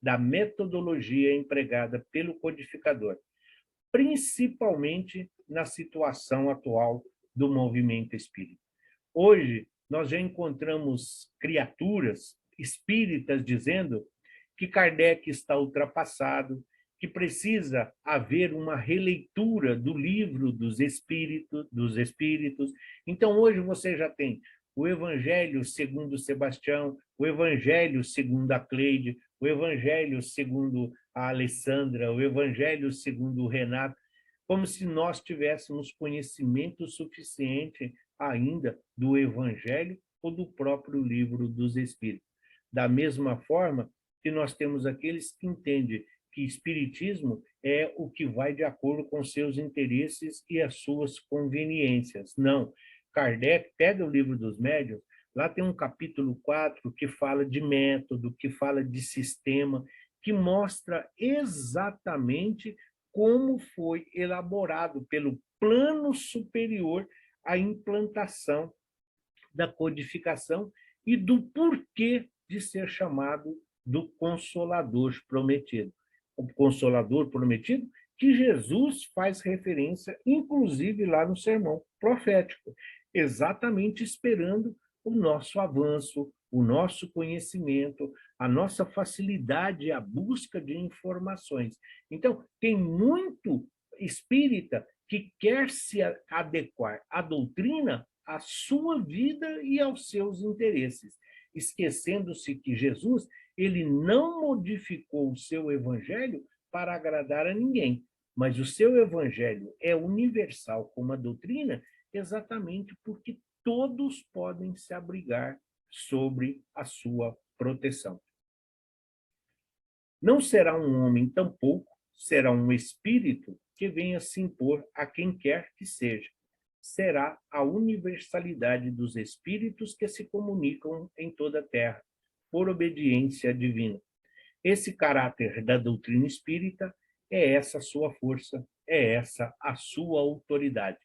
da metodologia empregada pelo codificador, principalmente na situação atual do movimento espírita. Hoje, nós já encontramos criaturas espíritas dizendo que Kardec está ultrapassado, que precisa haver uma releitura do livro dos espíritos. Então, hoje você já tem o Evangelho segundo Sebastião, o Evangelho segundo a Cleide, o Evangelho segundo a Alessandra, o Evangelho segundo o Renato, como se nós tivéssemos conhecimento suficiente ainda do Evangelho ou do próprio livro dos Espíritos. Da mesma forma que nós temos aqueles que entendem que espiritismo é o que vai de acordo com seus interesses e as suas conveniências. Não. Kardec pega o livro dos médiuns, lá tem um capítulo 4 que fala de método, que fala de sistema, que mostra exatamente como foi elaborado pelo plano superior a implantação da codificação e do porquê de ser chamado do Consolador prometido. O Consolador prometido que Jesus faz referência, inclusive lá no sermão profético, exatamente esperando o nosso avanço, o nosso conhecimento, a nossa facilidade à busca de informações. Então, tem muito espírita que quer se adequar à doutrina à sua vida e aos seus interesses, esquecendo-se que Jesus, ele não modificou o seu evangelho para agradar a ninguém, mas o seu evangelho é universal como a doutrina, exatamente porque todos podem se abrigar sobre a sua proteção. Não será um homem tampouco, será um espírito que venha se impor a quem quer que seja. Será a universalidade dos espíritos que se comunicam em toda a terra, por obediência divina. Esse caráter da doutrina espírita é essa a sua força, é essa a sua autoridade.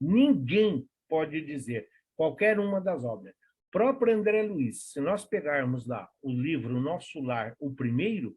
Ninguém pode dizer, qualquer uma das obras. Próprio André Luiz, se nós pegarmos lá o livro Nosso Lar, o primeiro,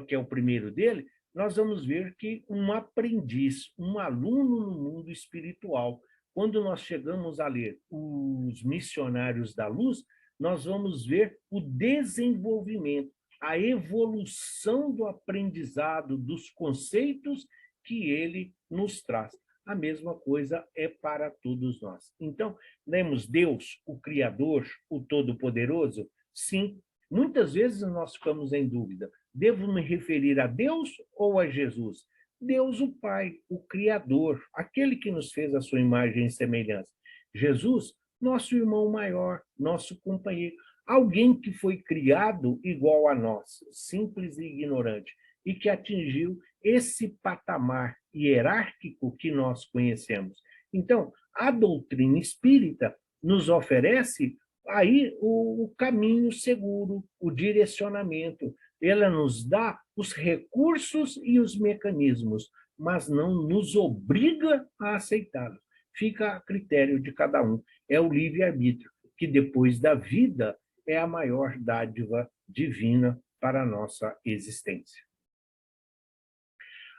que é o primeiro dele, nós vamos ver que um aprendiz, um aluno no mundo espiritual, quando nós chegamos a ler Os Missionários da Luz, nós vamos ver o desenvolvimento, a evolução do aprendizado, dos conceitos que ele nos traz. A mesma coisa é para todos nós. Então, lemos Deus, o Criador, o Todo-Poderoso? Sim. Muitas vezes nós ficamos em dúvida. Devo me referir a Deus ou a Jesus? Deus, o Pai, o Criador, aquele que nos fez a sua imagem e semelhança. Jesus, nosso irmão maior, nosso companheiro, alguém que foi criado igual a nós, simples e ignorante, e que atingiu esse patamar hierárquico que nós conhecemos. Então, a doutrina espírita nos oferece aí o caminho seguro, o direcionamento. Ela nos dá os recursos e os mecanismos, mas não nos obriga a aceitá-los. Fica a critério de cada um. É o livre-arbítrio, que depois da vida é a maior dádiva divina para a nossa existência.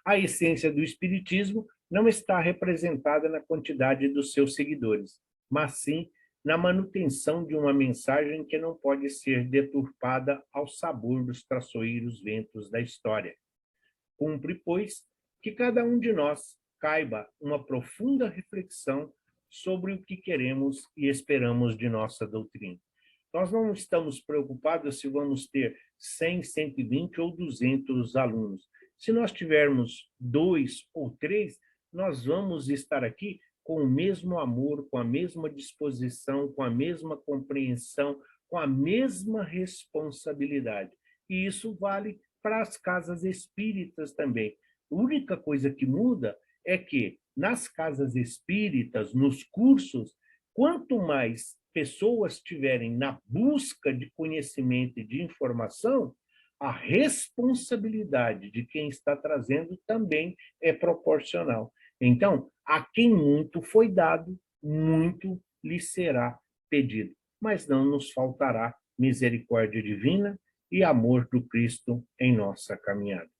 A essência do espiritismo não está representada na quantidade dos seus seguidores, mas sim na manutenção de uma mensagem que não pode ser deturpada ao sabor dos traiçoeiros ventos da história. Cumpre, pois, que cada um de nós caiba uma profunda reflexão sobre o que queremos e esperamos de nossa doutrina. Nós não estamos preocupados se vamos ter 100, 120 ou 200 alunos. Se nós tivermos 2 ou 3, nós vamos estar aqui com o mesmo amor, com a mesma disposição, com a mesma compreensão, com a mesma responsabilidade. E isso vale para as casas espíritas também. A única coisa que muda é que nas casas espíritas, nos cursos, quanto mais pessoas estiverem na busca de conhecimento e de informação, a responsabilidade de quem está trazendo também é proporcional. Então, a quem muito foi dado, muito lhe será pedido. Mas não nos faltará misericórdia divina e amor do Cristo em nossa caminhada.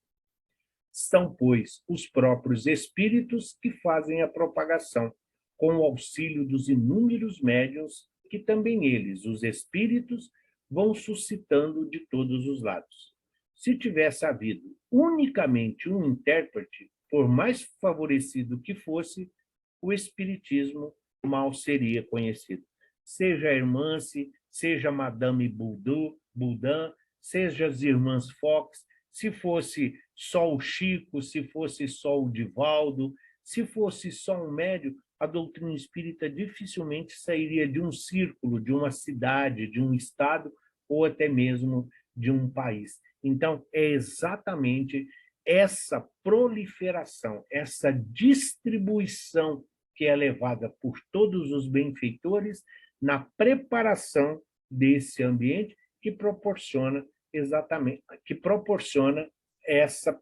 São, pois, os próprios espíritos que fazem a propagação, com o auxílio dos inúmeros médiuns que também eles, os espíritos, vão suscitando de todos os lados. Se tivesse havido unicamente um intérprete, por mais favorecido que fosse, o espiritismo mal seria conhecido. Seja a Irmance, seja a Madame Boudin, seja as irmãs Fox, se fosse só o Chico, se fosse só o Divaldo, se fosse só um médium, a doutrina espírita dificilmente sairia de um círculo, de uma cidade, de um estado ou até mesmo de um país. Então, é exatamente essa proliferação, essa distribuição que é levada por todos os benfeitores na preparação desse ambiente que proporciona essa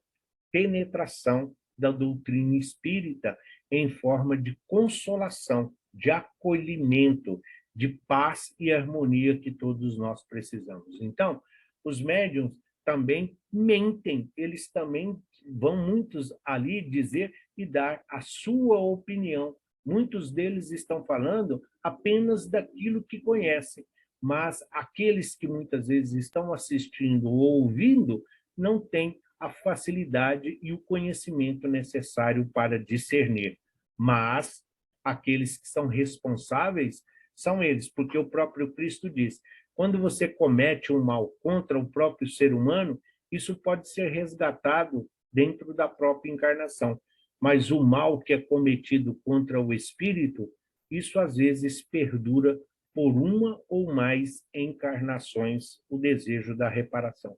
penetração da doutrina espírita em forma de consolação, de acolhimento, de paz e harmonia que todos nós precisamos. Então, os médiuns também mentem, eles também vão muitos ali dizer e dar a sua opinião. Muitos deles estão falando apenas daquilo que conhecem, mas aqueles que muitas vezes estão assistindo ou ouvindo não têm a facilidade e o conhecimento necessário para discernir. Mas aqueles que são responsáveis são eles, porque o próprio Cristo diz: quando você comete um mal contra o próprio ser humano, isso pode ser resgatado dentro da própria encarnação. Mas o mal que é cometido contra o espírito, isso às vezes perdura por uma ou mais encarnações, o desejo da reparação.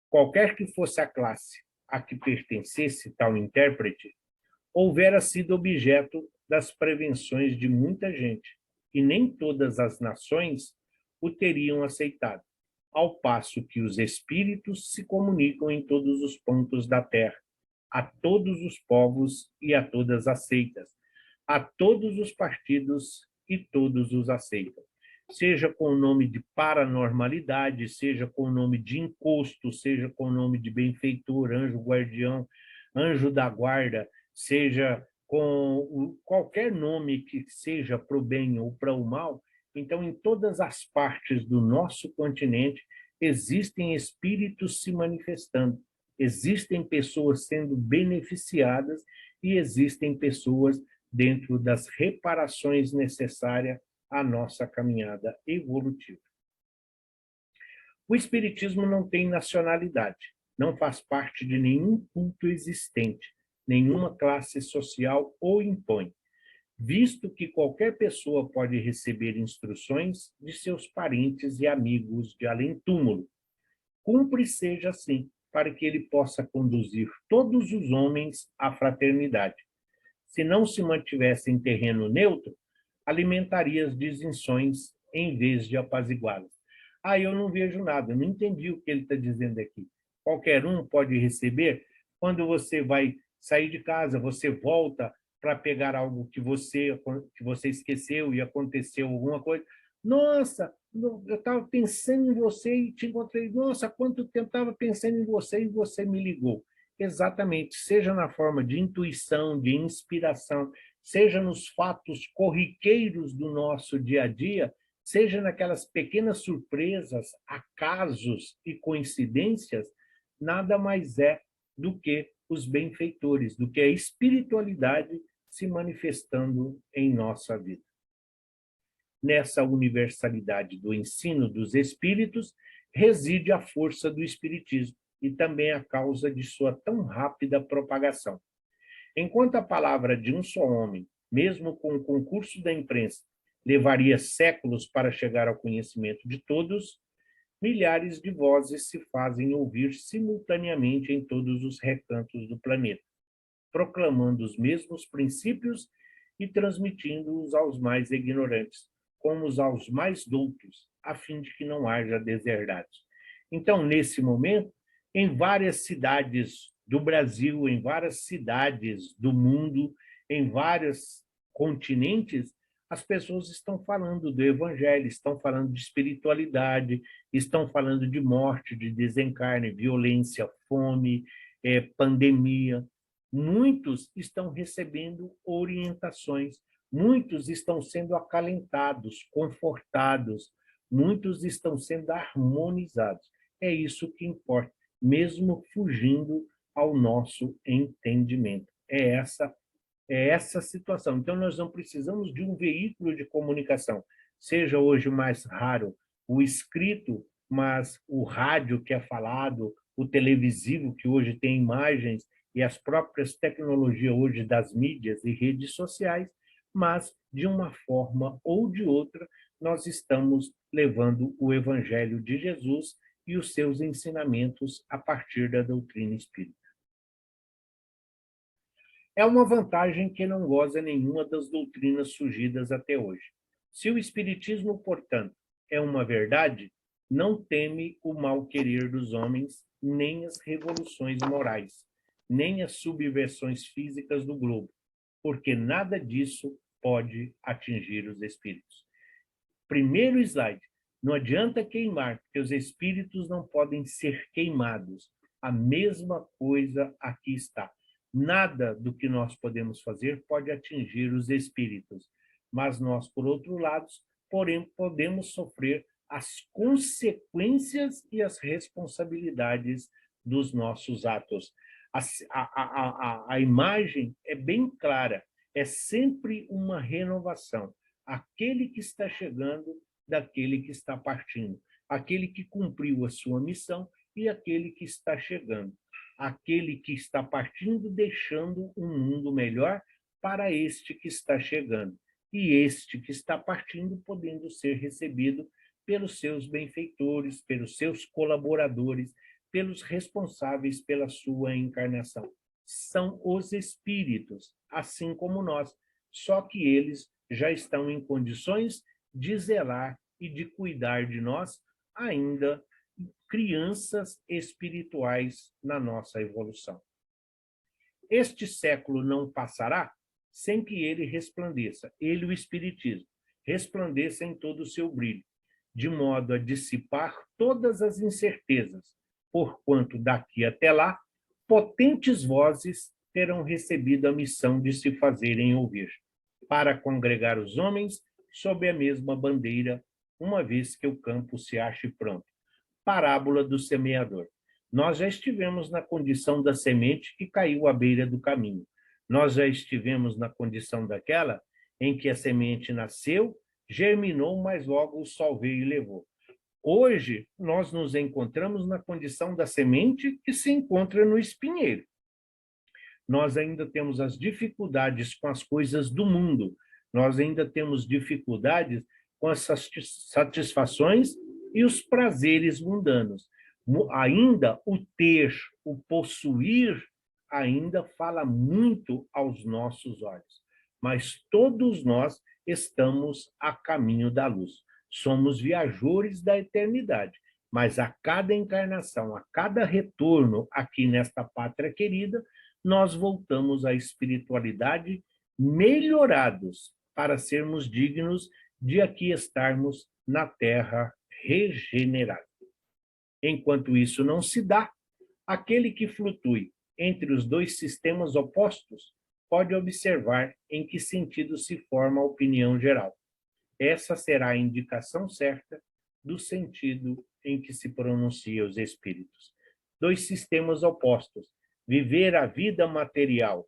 Qualquer que fosse a classe a que pertencesse tal intérprete, houvera sido objeto das prevenções de muita gente, e nem todas as nações o teriam aceitado, ao passo que os espíritos se comunicam em todos os pontos da terra, a todos os povos e a todas as seitas, a todos os partidos e todos os aceitam. Seja com o nome de paranormalidade, seja com o nome de encosto, seja com o nome de benfeitor, anjo guardião, anjo da guarda, seja com qualquer nome que seja para o bem ou para o mal. Então, em todas as partes do nosso continente, existem espíritos se manifestando, existem pessoas sendo beneficiadas e existem pessoas dentro das reparações necessárias à nossa caminhada evolutiva. O espiritismo não tem nacionalidade, não faz parte de nenhum culto existente, nenhuma classe social o impõe, visto que qualquer pessoa pode receber instruções de seus parentes e amigos de além-túmulo. Cumpre seja assim, para que ele possa conduzir todos os homens à fraternidade. Se não se mantivesse em terreno neutro, alimentaria as distinções em vez de apaziguá-las. Eu não vejo nada, eu não entendi o que ele está dizendo aqui. Qualquer um pode receber. Quando você vai sair de casa, você volta para pegar algo que você esqueceu e aconteceu alguma coisa. Nossa, eu estava pensando em você e te encontrei. Nossa, quanto tempo estava pensando em você e você me ligou. Exatamente, seja na forma de intuição, de inspiração, seja nos fatos corriqueiros do nosso dia a dia, seja naquelas pequenas surpresas, acasos e coincidências, nada mais é do que os benfeitores, do que a espiritualidade se manifestando em nossa vida. Nessa universalidade do ensino dos espíritos reside a força do espiritismo e também a causa de sua tão rápida propagação. Enquanto a palavra de um só homem, mesmo com o concurso da imprensa, levaria séculos para chegar ao conhecimento de todos, milhares de vozes se fazem ouvir simultaneamente em todos os recantos do planeta, proclamando os mesmos princípios e transmitindo-os aos mais ignorantes, como aos mais doutos, a fim de que não haja deserdados. Então, nesse momento, em várias cidades do Brasil, em várias cidades do mundo, em vários continentes, as pessoas estão falando do evangelho, estão falando de espiritualidade, estão falando de morte, de desencarne, violência, fome, pandemia. Muitos estão recebendo orientações, muitos estão sendo acalentados, confortados, muitos estão sendo harmonizados. É isso que importa, mesmo fugindo ao nosso entendimento. É essa situação. Então, nós não precisamos de um veículo de comunicação. Seja hoje mais raro o escrito, mas o rádio que é falado, o televisivo que hoje tem imagens e as próprias tecnologias hoje das mídias e redes sociais, mas de uma forma ou de outra nós estamos levando o evangelho de Jesus e os seus ensinamentos a partir da doutrina espírita. É uma vantagem que não goza nenhuma das doutrinas surgidas até hoje. Se o espiritismo, portanto, é uma verdade, não teme o mal-querer dos homens, nem as revoluções morais, nem as subversões físicas do globo, porque nada disso pode atingir os espíritos. Primeiro slide. Não adianta queimar, porque os espíritos não podem ser queimados. A mesma coisa aqui está. Nada do que nós podemos fazer pode atingir os espíritos, mas nós, por outro lado, porém podemos sofrer as consequências e as responsabilidades dos nossos atos. A imagem é bem clara, é sempre uma renovação. Aquele que está chegando daquele que está partindo, aquele que cumpriu a sua missão e aquele que está chegando, aquele que está partindo, deixando um mundo melhor para este que está chegando, e este que está partindo podendo ser recebido pelos seus benfeitores, pelos seus colaboradores, pelos responsáveis pela sua encarnação. São os espíritos, assim como nós, só que eles já estão em condições de zelar e de cuidar de nós, ainda crianças espirituais na nossa evolução. Este século não passará sem que ele resplandeça, ele, o Espiritismo, resplandeça em todo o seu brilho, de modo a dissipar todas as incertezas, porquanto daqui até lá, potentes vozes terão recebido a missão de se fazerem ouvir, para congregar os homens sob a mesma bandeira, uma vez que o campo se ache pronto. Parábola do semeador. Nós já estivemos na condição da semente que caiu à beira do caminho. Nós já estivemos na condição daquela em que a semente nasceu, germinou, mas logo o sol veio e levou. Hoje, nós nos encontramos na condição da semente que se encontra no espinheiro. Nós ainda temos as dificuldades com as coisas do mundo, nós ainda temos dificuldades com as satisfações e os prazeres mundanos. Ainda o ter, o possuir, ainda fala muito aos nossos olhos. Mas todos nós estamos a caminho da luz. Somos viajores da eternidade. Mas a cada encarnação, a cada retorno aqui nesta pátria querida, nós voltamos à espiritualidade melhorados para sermos dignos de aqui estarmos na Terra regenerada. Enquanto isso não se dá, aquele que flutue entre os dois sistemas opostos pode observar em que sentido se forma a opinião geral. Essa será a indicação certa do sentido em que se pronuncia os espíritos. Dois sistemas opostos. Viver a vida material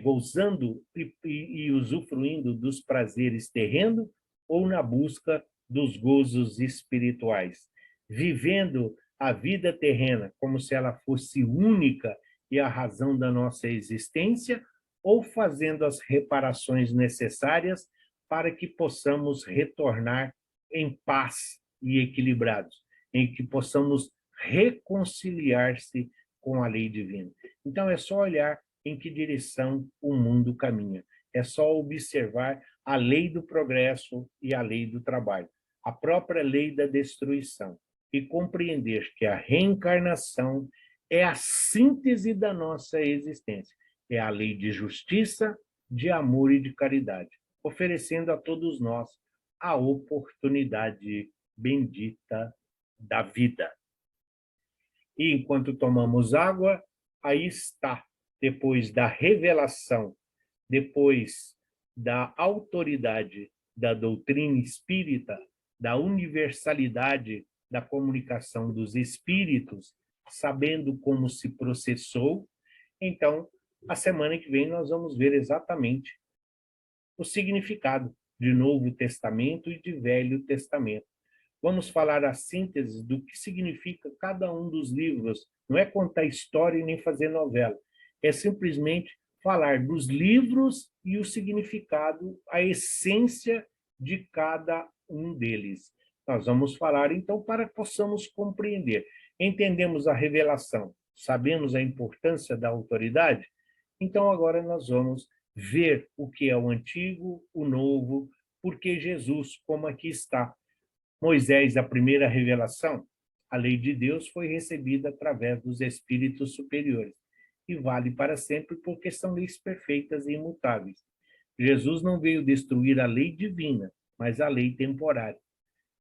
gozando e usufruindo dos prazeres terrenos ou na busca dos gozos espirituais. Vivendo a vida terrena como se ela fosse única e a razão da nossa existência, ou fazendo as reparações necessárias para que possamos retornar em paz e equilibrados, em que possamos reconciliar-se com a lei divina. Então, é só olhar em que direção o mundo caminha. É só observar a lei do progresso e a lei do trabalho, a própria lei da destruição, e compreender que a reencarnação é a síntese da nossa existência. É a lei de justiça, de amor e de caridade, oferecendo a todos nós a oportunidade bendita da vida. E enquanto tomamos água, aí está, depois da revelação, depois da autoridade da doutrina espírita, da universalidade da comunicação dos espíritos, sabendo como se processou, então, a semana que vem nós vamos ver exatamente o significado de Novo Testamento e de Velho Testamento. Vamos falar a síntese do que significa cada um dos livros. Não é contar história e nem fazer novela. É simplesmente falar dos livros e o significado, a essência de cada um deles. Nós vamos falar, então, para que possamos compreender. Entendemos a revelação, sabemos a importância da autoridade, então agora nós vamos ver o que é o antigo, o novo, porque Jesus, como aqui está, Moisés, a primeira revelação, a lei de Deus foi recebida através dos espíritos superiores e vale para sempre porque são leis perfeitas e imutáveis. Jesus não veio destruir a lei divina, mas a lei temporária.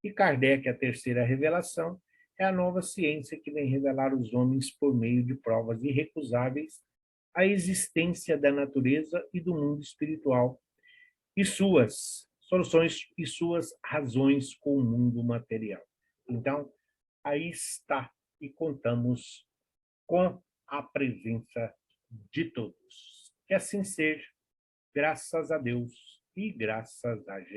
E Kardec, a terceira revelação, é a nova ciência que vem revelar aos homens por meio de provas irrecusáveis a existência da natureza e do mundo espiritual e suas soluções e suas razões com o mundo material. Então, aí está, e contamos com a presença de todos. Que assim seja, graças a Deus e graças a Jesus.